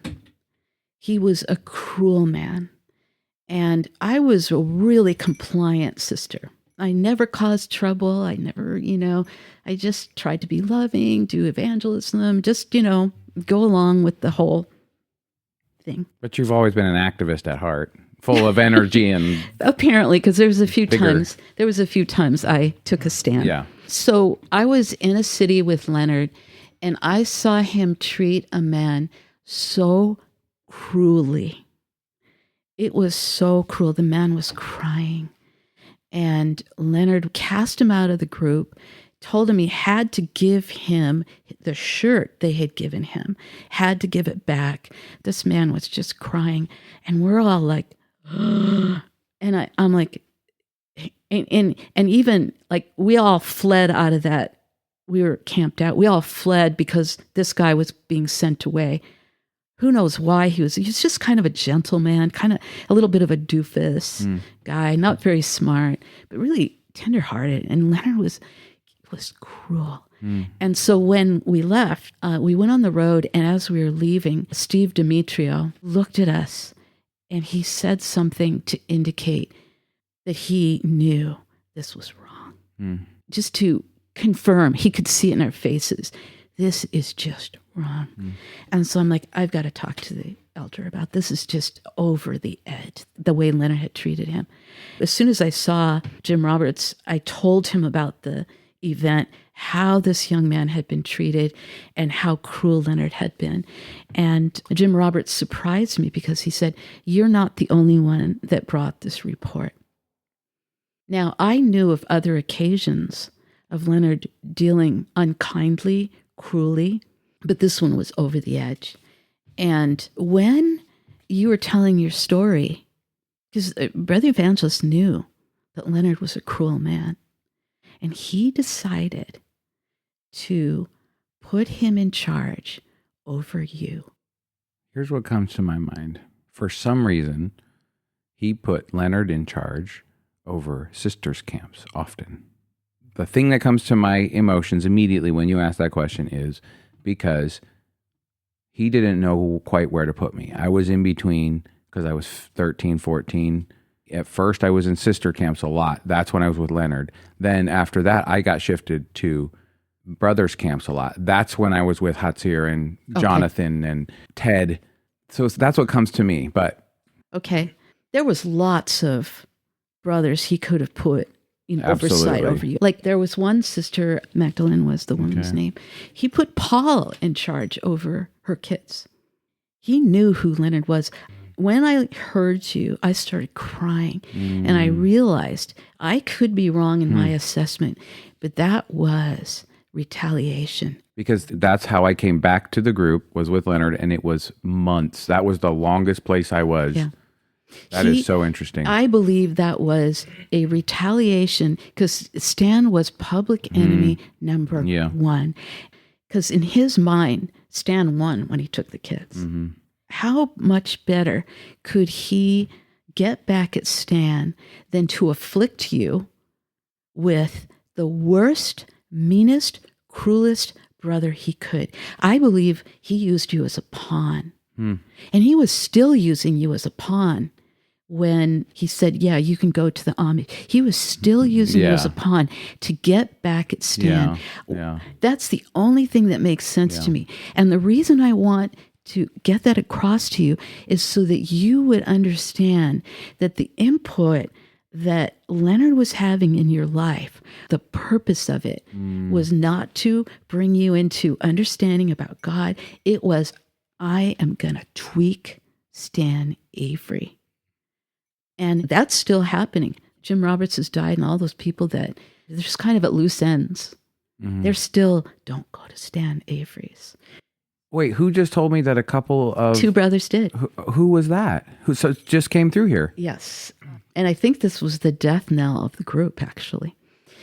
He was a cruel man. And I was a really compliant sister. I never caused trouble. I never, I just tried to be loving, do evangelism, just, go along with the whole thing. But you've always been an activist at heart, full of energy and apparently, because there was a few bigger. times I took a stand. Yeah. So I was in a city with Leonard, and I saw him treat a man so cruelly. It was so cruel. The man was crying, and Leonard cast him out of the group, told him he had to give him the shirt they had given him, had to give it back. This man was just crying, and we're all like, and I'm like, and even like we all fled out of that. We were camped out. We all fled because this guy was being sent away. Who knows why he was just kind of a gentleman, kind of a little bit of a doofus guy, not very smart, but really tenderhearted. And Leonard was cruel. And so when we left, we went on the road, and as we were leaving, Steve Demetrio looked at us, and he said something to indicate that he knew this was wrong. Just to confirm, he could see it in our faces. This is just wrong. And so I'm like, I've got to talk to the elder about this. Is just over the edge, the way Leonard had treated him. As soon as I saw Jim Roberts, I told him about the event, how this young man had been treated and how cruel Leonard had been. And Jim Roberts surprised me because he said, you're not the only one that brought this report. Now, I knew of other occasions of Leonard dealing unkindly, cruelly, but this one was over the edge. And when you were telling your story, because Brother Evangelist knew that Leonard was a cruel man, and he decided to put him in charge over you. Here's what comes to my mind. For some reason, he put Leonard in charge over sisters' camps often. The thing that comes to my emotions immediately when you ask that question is because he didn't know quite where to put me. I was in between because I was 13, 14. At first, I was in sister camps a lot. That's when I was with Leonard. Then after that, I got shifted to brothers camps a lot. That's when I was with Hatzir and Jonathan and Ted. So that's what comes to me. But okay, there was lots of brothers he could have put oversight over you. Like there was one sister, Magdalene was the woman's name. He put Paul in charge over her kids. He knew who Leonard was. when I heard you, I started crying. And I realized I could be wrong in my assessment, but that was retaliation. Because that's how I came back to the group, was with Leonard, and it was months. That was the longest place I was. Yeah. That is so interesting. I believe that was a retaliation because Stan was public enemy number one. Because in his mind, Stan won when he took the kids. How much better could he get back at Stan than to afflict you with the worst, meanest, cruelest brother he could? I believe he used you as a pawn. And he was still using you as a pawn when he said, yeah, you can go to the army. He was still using you as a pawn to get back at Stan. That's the only thing that makes sense to me. And the reason I want to get that across to you is so that you would understand that the input that Leonard was having in your life, the purpose of it was not to bring you into understanding about God. It was, I am going to tweak Stan Avery. And that's still happening. Jim Roberts has died, and all those people that they're just kind of at loose ends. They're still, don't go to Stan Avery's. Wait, who just told me that a couple of... Two brothers did. Who was that? Who just came through here? Yes. And I think this was the death knell of the group, actually.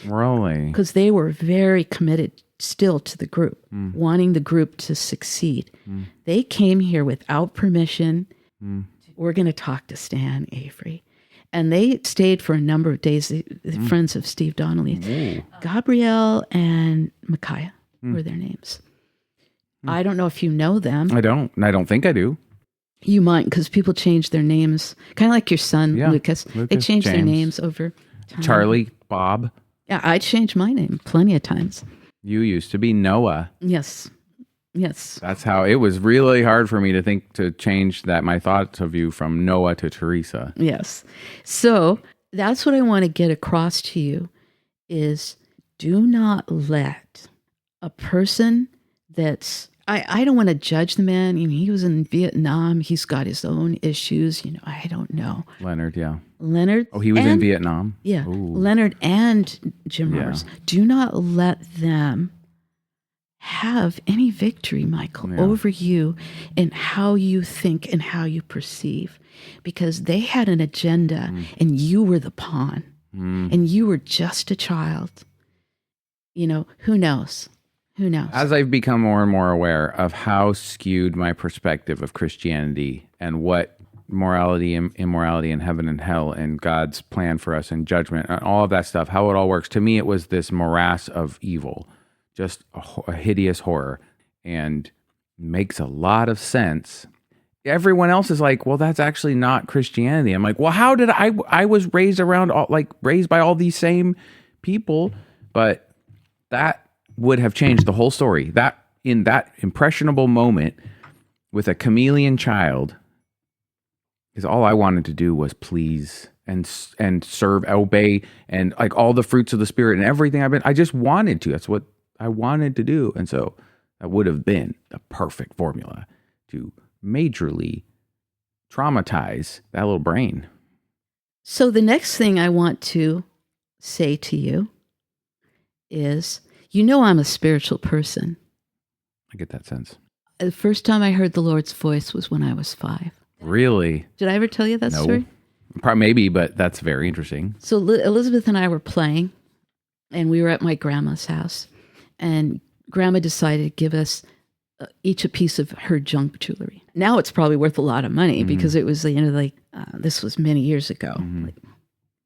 Really? Because they were very committed still to the group, wanting the group to succeed. They came here without permission. We're going to talk to Stan Avery. And they stayed for a number of days, the friends of Steve Donnelly. Gabrielle and Micaiah were their names. I don't know if you know them. I don't. I don't think I do. You might, because people change their names. Kind of like your son, Lucas. They changed their names over time. Charlie, Bob. Yeah, I changed my name plenty of times. You used to be Noah. Yes. That's how it was really hard for me to change that, my thoughts of you from Noah to Theresa. Yes. So that's what I want to get across to you is do not let a person that's, I don't want to judge the man. He was in Vietnam. He's got his own issues. I don't know. Leonard. Oh, he was in Vietnam? Yeah. Ooh. Leonard and Jim Roberts. Do not let them have any victory, Michael, over you in how you think and how you perceive. Because they had an agenda and you were the pawn. And you were just a child. Who knows? Who knows? As I've become more and more aware of how skewed my perspective of Christianity and what morality and immorality and heaven and hell and God's plan for us and judgment and all of that stuff, how it all works, to me it was this morass of evil, just a hideous horror, and makes a lot of sense. Everyone else is like, well, that's actually not Christianity. I'm like, well, how did I was raised around, raised by all these same people, but that would have changed the whole story. That in that impressionable moment with a chameleon child, because all I wanted to do was please and serve, obey, and like all the fruits of the Spirit and everything I just wanted to. That's what I wanted to do. And so that would have been the perfect formula to majorly traumatize that little brain. So the next thing I want to say to you is, I'm a spiritual person. I get that sense. The first time I heard the Lord's voice was when I was 5. Really? Did I ever tell you that story? Maybe, but that's very interesting. So Elizabeth and I were playing, and we were at my grandma's house, and Grandma decided to give us each a piece of her junk jewelry. Now it's probably worth a lot of money because it was this was many years ago, like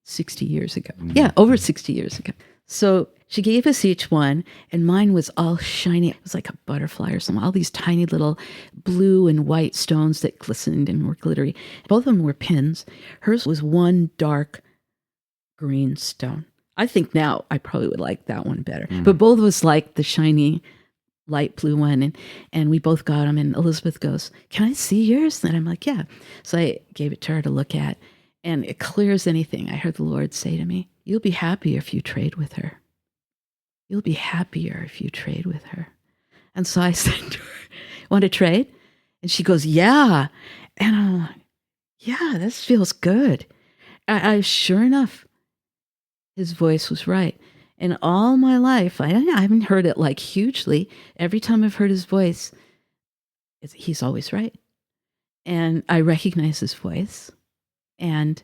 60 years ago. Yeah, over 60 years ago. So she gave us each one, and mine was all shiny. It was like a butterfly or something, all these tiny little blue and white stones that glistened and were glittery. Both of them were pins. Hers was one dark green stone. I think now I probably would like that one better. But both of us liked the shiny light blue one, and we both got them. And Elizabeth goes, "Can I see yours?" And I'm like, "Yeah." So I gave it to her to look at, and it clears anything. I heard the Lord say to me, "You'll be happier if you trade with her. You'll be happier if you trade with her." And so I said to her, "Want to trade?" And she goes, "Yeah." And I'm like, yeah, this feels good. I sure enough, his voice was right. And all my life, I haven't heard it like hugely. Every time I've heard his voice, he's always right. And I recognize his voice. And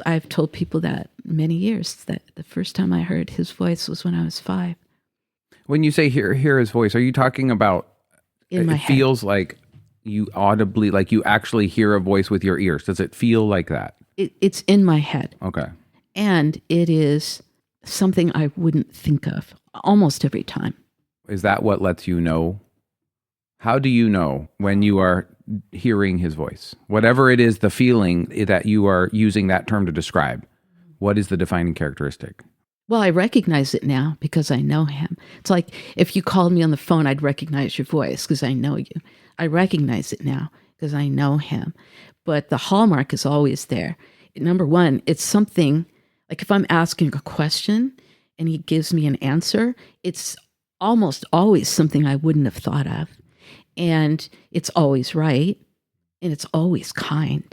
I've told people that many years, that the first time I heard his voice was when I was 5. When you say hear his voice, are you talking about In my it head. feels like you audibly, like you actually hear a voice with your ears? Does it feel like that? It's in my head. Okay. And it is something I wouldn't think of almost every time. Is that what lets you know? How do you know when you are hearing his voice? Whatever it is, the feeling that you are using that term to describe, what is the defining characteristic? Well, I recognize it now because I know him. It's like if you called me on the phone, I'd recognize your voice because I know you. I recognize it now because I know him. But the hallmark is always there. Number one, it's something like if I'm asking a question and he gives me an answer, it's almost always something I wouldn't have thought of. And it's always right. And it's always kind.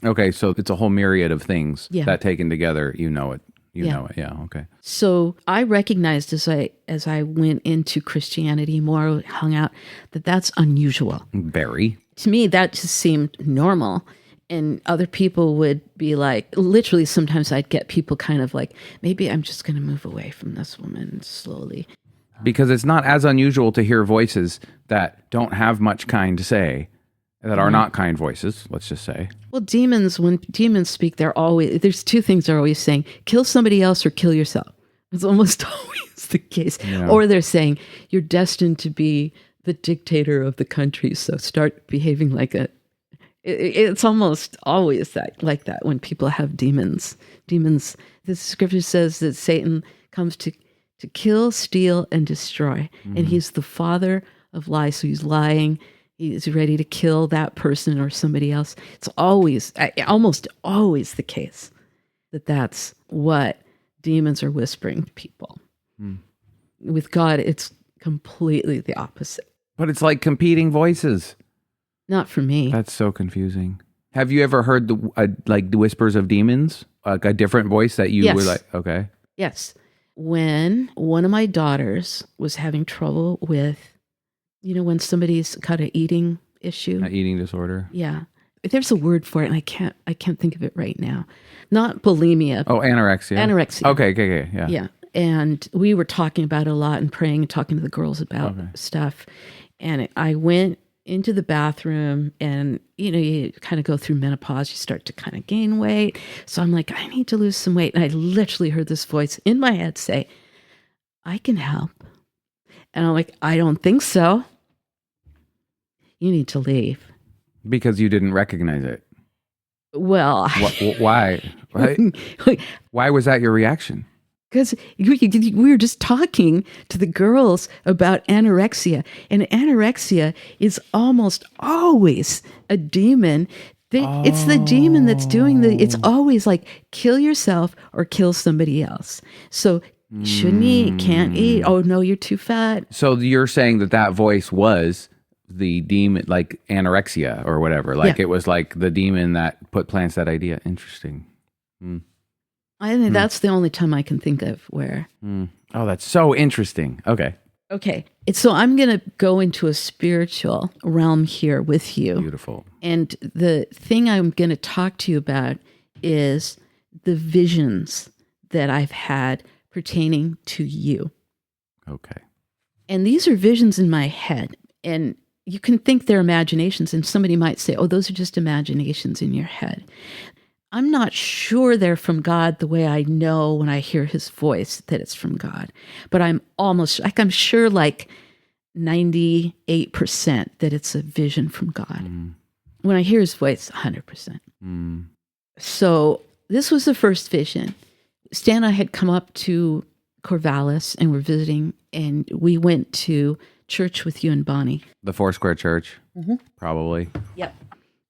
Okay, so it's a whole myriad of things Yeah. that taken together, you know it. You Yeah. know it. Yeah, okay. So I recognized as I went into Christianity more, hung out, that's unusual. Very. To me, that just seemed normal. And other people would be like, literally, sometimes I'd get people kind of like, maybe I'm just going to move away from this woman slowly. Because it's not as unusual to hear voices that don't have much kind to say, that are not kind voices, let's just say. Well, when demons speak, there's two things they're always saying: kill somebody else or kill yourself. It's almost always the case. Yeah. Or they're saying, you're destined to be the dictator of the country, so start behaving like it's almost always like that when people have demons. Demons, the scripture says that Satan comes to kill, steal, and destroy. And he's the father of lies. So he's lying. He's ready to kill that person or somebody else. It's almost always the case that's what demons are whispering to people. With God, it's completely the opposite. But it's like competing voices. Not for me. That's so confusing. Have you ever heard the whispers of demons? Like a different voice that you Yes. were like, okay. Yes. When one of my daughters was having trouble with, when somebody's got an eating issue. An eating disorder. Yeah. There's a word for it, and I can't think of it right now. Not bulimia. Oh, anorexia. Anorexia. Okay, yeah. Yeah. And we were talking about it a lot and praying and talking to the girls about stuff. And I went into the bathroom, and, you kind of go through menopause. You start to kind of gain weight. So I'm like, I need to lose some weight. And I literally heard this voice in my head say, I can help. And I'm like, I don't think so. You need to leave. Because you didn't recognize it. Well, Why? Why was that your reaction? because we were just talking to the girls about anorexia, and anorexia is almost always a demon. It's the demon that's doing it's always like kill yourself or kill somebody else. So shouldn't eat, can't eat. Oh no, you're too fat. So you're saying that voice was the demon, like anorexia or whatever. Like it was like the demon that plants that idea. Interesting. I think that's the only time I can think of where. Oh, that's so interesting. Okay. So I'm going to go into a spiritual realm here with you. Beautiful. And the thing I'm going to talk to you about is the visions that I've had pertaining to you. Okay. And these are visions in my head. And you can think they're imaginations, and somebody might say, oh, those are just imaginations in your head. I'm not sure they're from God the way I know when I hear his voice that it's from God. But I'm sure like 98% that it's a vision from God. When I hear his voice, 100%. So this was the first vision. Stan and I had come up to Corvallis and were visiting, and we went to church with you and Bonnie. The Foursquare Church, probably. Yep.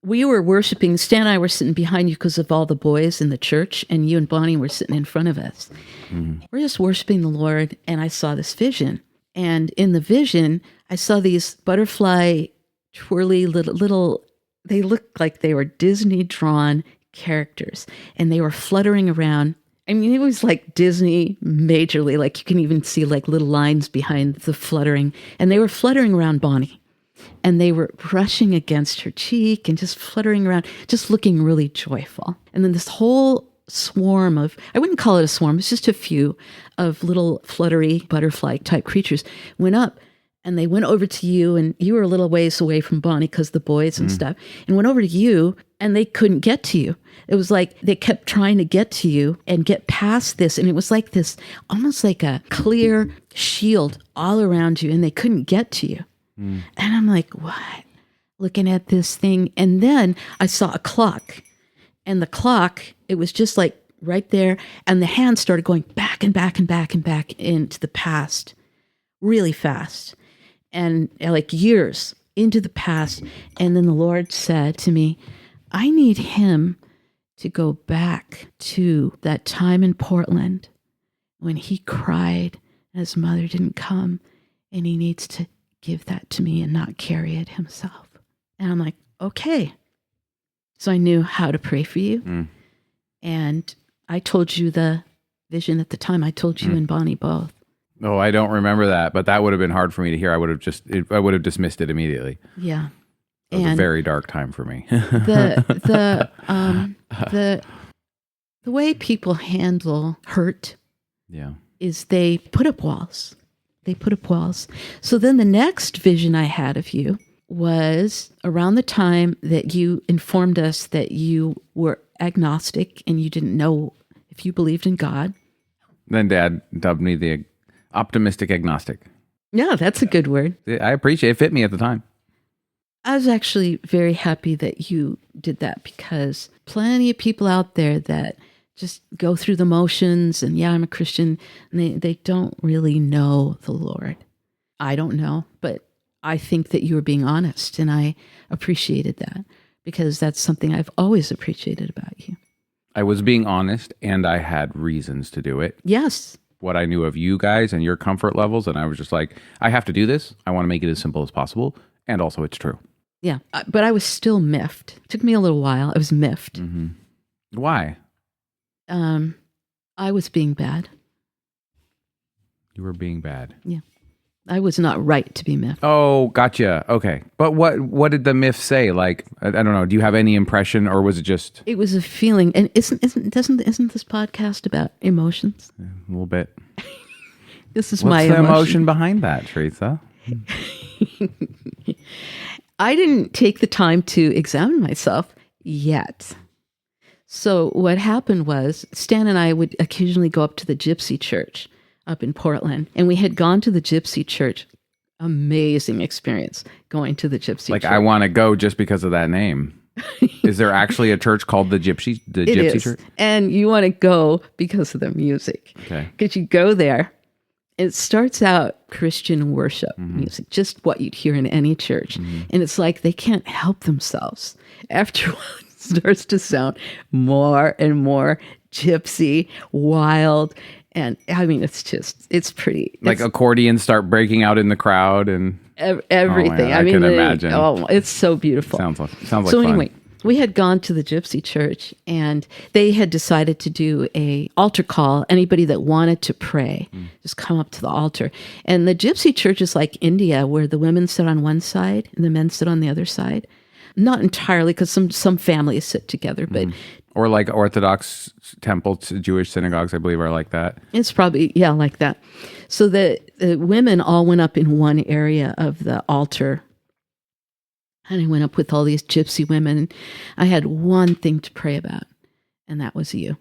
We were worshiping. Stan and I were sitting behind you because of all the boys in the church, and you and Bonnie were sitting in front of us. We're just worshiping the Lord, and I saw this vision. And in the vision, I saw these butterfly, twirly little they looked like they were Disney drawn characters, and they were fluttering around. I mean, it was like Disney majorly, like you can even see like little lines behind the fluttering, and they were fluttering around Bonnie, and they were brushing against her cheek and just fluttering around, just looking really joyful. And then this whole swarm of, I wouldn't call it a swarm, it's just a few of little fluttery butterfly type creatures went up, and they went over to you, and you were a little ways away from Bonnie because the boys and stuff, and went over to you, and they couldn't get to you. It was like they kept trying to get to you and get past this, and it was like this, almost like a clear shield all around you, and they couldn't get to you. And I'm like, what? Looking at this thing, and then I saw a clock, and the clock, it was just like right there, and the hand started going back and back and back and back into the past really fast, and like years into the past. And then the Lord said to me, I need him to go back to that time in Portland when he cried and his mother didn't come, and he needs to give that to me and not carry it himself. And I'm like, okay. So I knew how to pray for you. And I told you the vision at the time. I told you and Bonnie both. Oh, I don't remember that, but that would have been hard for me to hear. I would have dismissed it immediately. Yeah. It was a very dark time for me. the way people handle hurt is they put up walls. They put up walls. So then the next vision I had of you was around the time that you informed us that you were agnostic and you didn't know if you believed in God. Then Dad dubbed me the optimistic agnostic. Yeah, that's a good word. I appreciate it. It fit me at the time. I was actually very happy that you did that, because plenty of people out there that just go through the motions and, yeah, I'm a Christian, and they don't really know the Lord. I don't know, but I think that you were being honest, and I appreciated that, because that's something I've always appreciated about you. I was being honest, and I had reasons to do it. Yes. What I knew of you guys and your comfort levels, and I was just like, I have to do this. I want to make it as simple as possible, and also it's true. Yeah, but I was still miffed. It took me a little while. I was miffed. Mm-hmm. Why? I was being bad. You were being bad. Yeah. I was not right to be miffed. Oh, gotcha. Okay. But what did the myth say? Like, I don't know. Do you have any impression, or was it just... It was a feeling. And isn't this podcast about emotions? A little bit. This is What's my the emotion behind that, Theresa? I didn't take the time to examine myself yet. So what happened was, Stan and I would occasionally go up to the gypsy church up in Portland, and we had gone to the gypsy church. Amazing experience going to the gypsy church. I want to go just because of that name. Is there actually a church called the Gypsy Church? And you want to go because of the music. Okay. Because you go there, it starts out Christian worship music, just what you'd hear in any church. And it's like they can't help themselves. After a while, it starts to sound more and more gypsy, wild. And I mean, it's pretty. Like accordions start breaking out in the crowd and everything. I can imagine. Oh, it's so beautiful. Sounds like so fun. Anyway, we had gone to the gypsy church, and they had decided to do a altar call. Anybody that wanted to pray, just come up to the altar. And the gypsy church is like India, where the women sit on one side and the men sit on the other side. Not entirely, because some families sit together, but... Or like Orthodox temples, Jewish synagogues, I believe, are like that. It's probably, like that. So the women all went up in one area of the altar. And I went up with all these gypsy women. I had one thing to pray about, and that was you.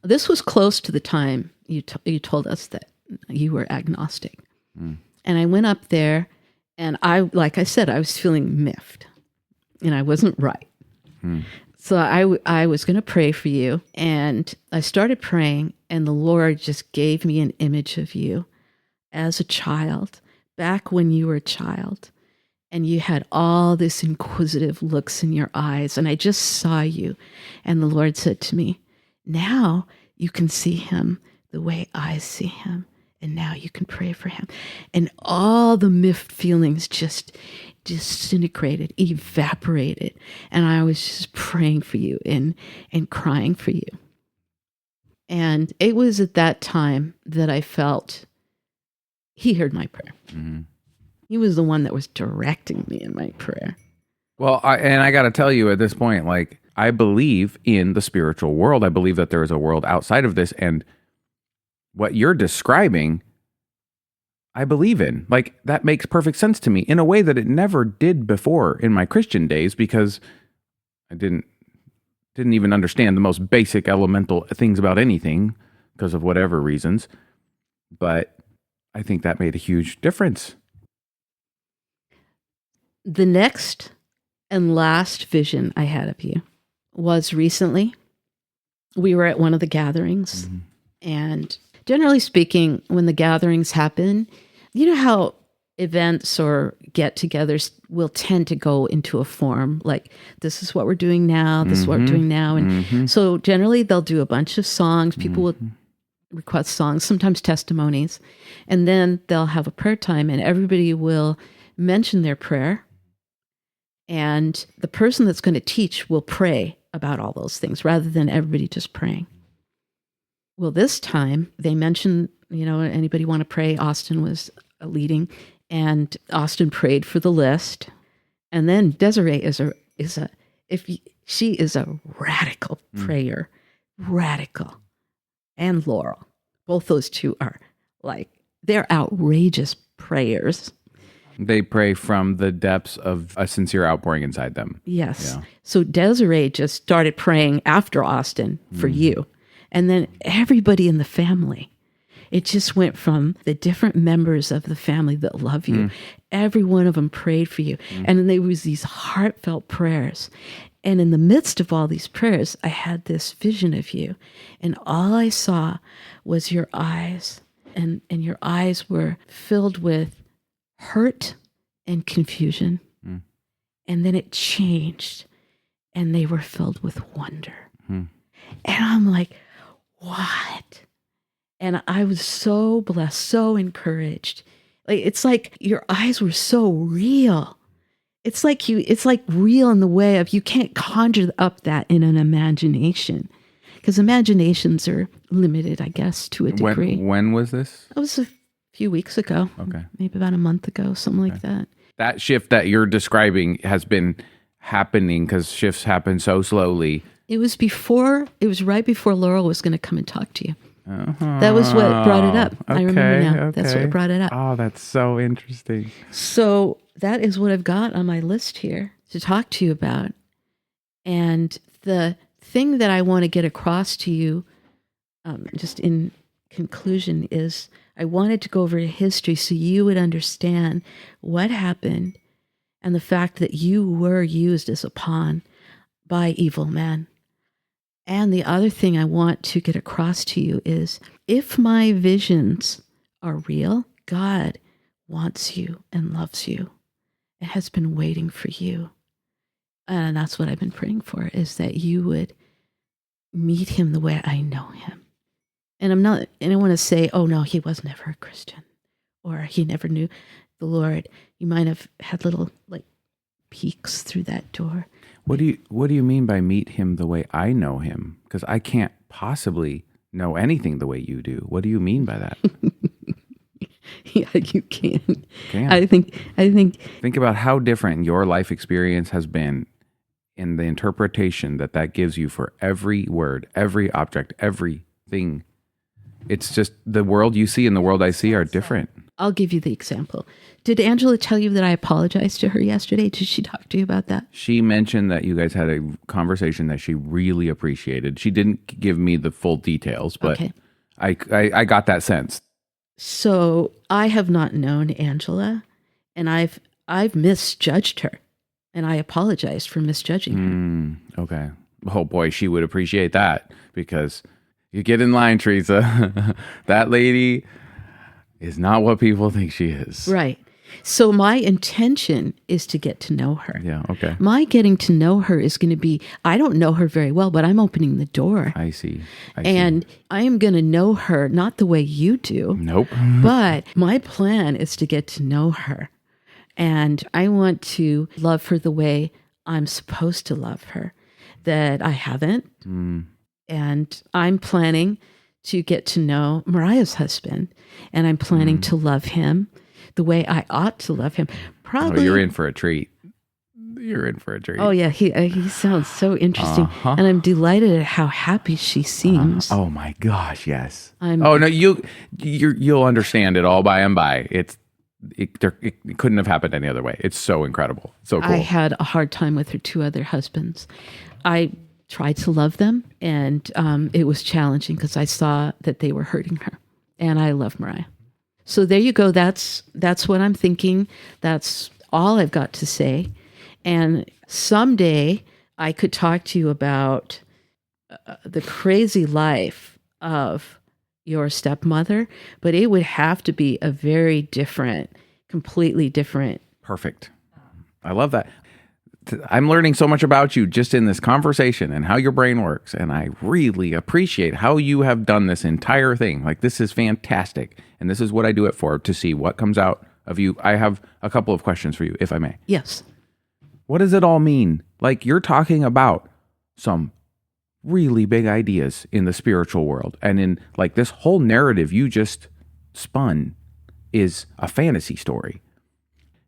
This was close to the time you told us that you were agnostic. And I went up there, and like I said, I was feeling miffed, and I wasn't right. So I was going to pray for you, and I started praying, and the Lord just gave me an image of you as a child, back when you were a child, and you had all this inquisitive looks in your eyes, and I just saw you, and the Lord said to me, now you can see him the way I see him, And now you can pray for him. And all the miffed feelings just disintegrated, evaporated. And I was just praying for you and crying for you. And it was at that time that I felt he heard my prayer. Mm-hmm. He was the one that was directing me in my prayer. Well, I got to tell you at this point, like, I believe in the spiritual world. I believe that there is a world outside of this. And what you're describing, I believe in. Like, that makes perfect sense to me in a way that it never did before in my Christian days, because I didn't even understand the most basic elemental things about anything because of whatever reasons. But I think that made a huge difference. The next and last vision I had of you was recently. We were at one of the gatherings, and generally speaking, when the gatherings happen, you know how events or get-togethers will tend to go into a form like, this is what we're doing now, this is what we're doing now. And so generally they'll do a bunch of songs. People will request songs, sometimes testimonies, and then they'll have a prayer time, and everybody will mention their prayer. And the person that's going to teach will pray about all those things rather than everybody just praying. Well, this time they mentioned, anybody want to pray? Austin was leading, and Austin prayed for the list. And then Desiree she is a radical prayer, radical, and Laurel. Both those two are they're outrageous prayers. They pray from the depths of a sincere outpouring inside them. Yes. Yeah. So Desiree just started praying after Austin for you. And then everybody in the family, it just went from the different members of the family that love you. Every one of them prayed for you. And then there was these heartfelt prayers. And in the midst of all these prayers, I had this vision of you. And all I saw was your eyes. And your eyes were filled with hurt and confusion. And then it changed, and they were filled with wonder. And I'm like, what? And I was so blessed, so encouraged. It's like your eyes were so real. It's like real in the way of, you can't conjure up that in an imagination, because imaginations are limited, I guess, to a degree. When was this? It was a few weeks ago. Okay. Maybe about a month ago, something like that. That shift that you're describing has been happening because shifts happen so slowly. It was right before Laurel was going to come and talk to you. That was what brought it up. I remember now. Okay. That's what brought it up. Oh, that's so interesting. So that is what I've got on my list here to talk to you about. And the thing that I want to get across to you, just in conclusion, is I wanted to go over history so you would understand what happened and the fact that you were used as a pawn by evil men. And the other thing I want to get across to you is, if my visions are real, God wants you and loves you and has been waiting for you. And that's what I've been praying for, is that you would meet him the way I know him. And I don't want to say, oh no, he was never a Christian, or he never knew the Lord. You might have had little peeks through that door. What do you mean by meet him the way I know him? Because I can't possibly know anything the way you do. What do you mean by that? Yeah, you can. Can. I think. Think about how different your life experience has been in the interpretation that gives you for every word, every object, everything. It's just the world you see and the world I see are different. I'll give you the example. Did Angela tell you that I apologized to her yesterday? Did she talk to you about that? She mentioned that you guys had a conversation that she really appreciated. She didn't give me the full details, but okay. I got that sense. So I have not known Angela, and I've misjudged her, and I apologized for misjudging her. Okay. Oh boy, she would appreciate that, because you get in line, Theresa. That lady is not what people think she is. Right. So my intention is to get to know her. Yeah. Okay. My getting to know her is going to be, I don't know her very well, but I'm opening the door. I see. And I am going to know her, not the way you do. Nope. But my plan is to get to know her. And I want to love her the way I'm supposed to love her, that I haven't. And I'm planning to get to know Mariah's husband, and I'm planning to love him the way I ought to love him. Probably. Oh, you're in for a treat. You're in for a treat. Oh yeah, he sounds so interesting, and I'm delighted at how happy she seems. Oh my gosh, yes. Oh no, you'll understand it all by and by. It couldn't have happened any other way. It's so incredible, so cool. I had a hard time with her two other husbands. I tried to love them, and it was challenging because I saw that they were hurting her, and I love Mariah. So there you go. That's what I'm thinking. That's all I've got to say. And someday I could talk to you about the crazy life of your stepmother, but it would have to be a very different, completely different. Perfect. I love that. I'm learning so much about you just in this conversation and how your brain works. And I really appreciate how you have done this entire thing. Like, this is fantastic. And this is what I do it for, to see what comes out of you. I have a couple of questions for you, if I may. Yes. What does it all mean? Like, you're talking about some really big ideas in the spiritual world. And in like this whole narrative you just spun is a fantasy story.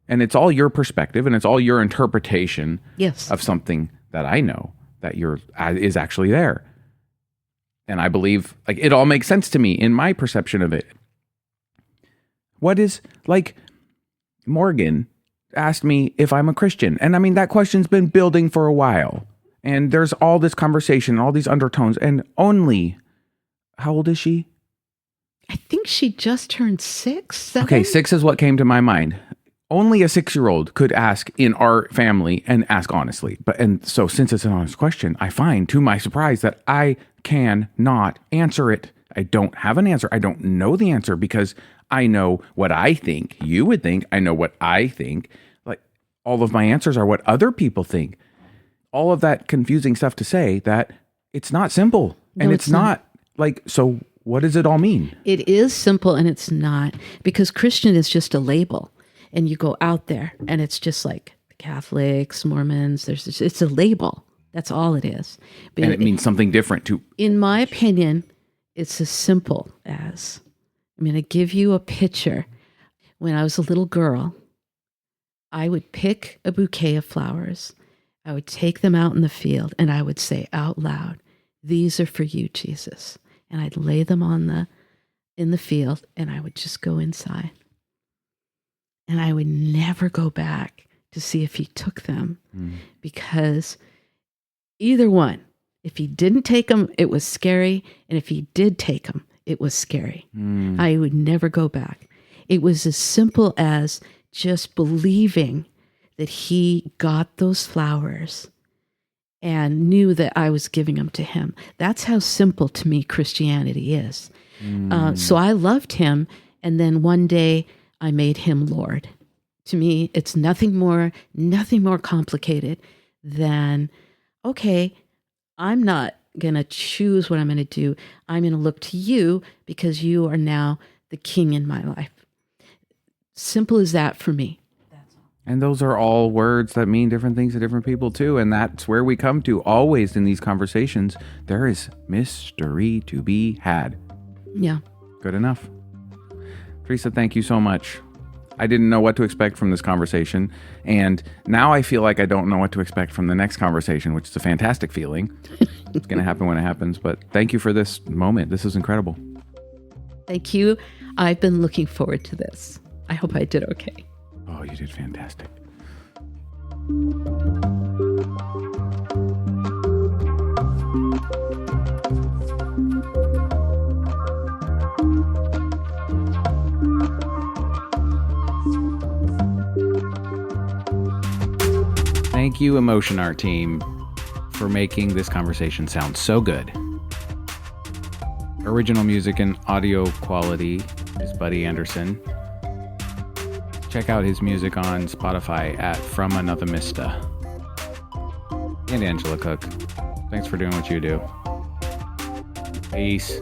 And it's all your perspective, and it's all your interpretation of something that I know that is actually there. And I believe, like, it all makes sense to me in my perception of it. What is, like, Morgan asked me if I'm a Christian. And I mean, that question's been building for a while. And there's all this conversation, all these undertones, and only, how old is she? I think she just turned 6, 7. Okay, 6 is what came to my mind. Only a 6-year-old could ask in our family and ask honestly. And so since it's an honest question, I find to my surprise that I cannot answer it. I don't have an answer. I don't know the answer because I know what I think you would think. I know what I think. Like, all of my answers are what other people think. All of that confusing stuff to say that it's not simple. And it's not like, so what does it all mean? It is simple, and it's not, because Christian is just a label. And you go out there, and it's just like Catholics, Mormons. It's a label. That's all it is. But and it means something different too. In my opinion, it's as simple as, I'm going to give you a picture. When I was a little girl, I would pick a bouquet of flowers. I would take them out in the field, and I would say out loud, "These are for you, Jesus." And I'd lay them in the field, and I would just go inside. And I would never go back to see if he took them, because either one, if he didn't take them, it was scary. And if he did take them, it was scary. I would never go back. It was as simple as just believing that he got those flowers and knew that I was giving them to him. That's how simple to me Christianity is. So I loved him. And then one day, I made him Lord. To me, it's nothing more complicated than, okay, I'm not going to choose what I'm going to do. I'm going to look to you because you are now the king in my life. Simple as that for me. And those are all words that mean different things to different people too. And that's where we come to always in these conversations. There is mystery to be had. Yeah. Good enough. Theresa, thank you so much. I didn't know what to expect from this conversation, and now I feel like I don't know what to expect from the next conversation, which is a fantastic feeling. It's going to happen when it happens, but thank you for this moment. This is incredible. Thank you. I've been looking forward to this. I hope I did okay. Oh, you did fantastic. Thank you, Emotion Art team, for making this conversation sound so good. Original music and audio quality is Buddy Anderson. Check out his music on Spotify at From Another Mista. And Angela Cook. Thanks for doing what you do. Peace.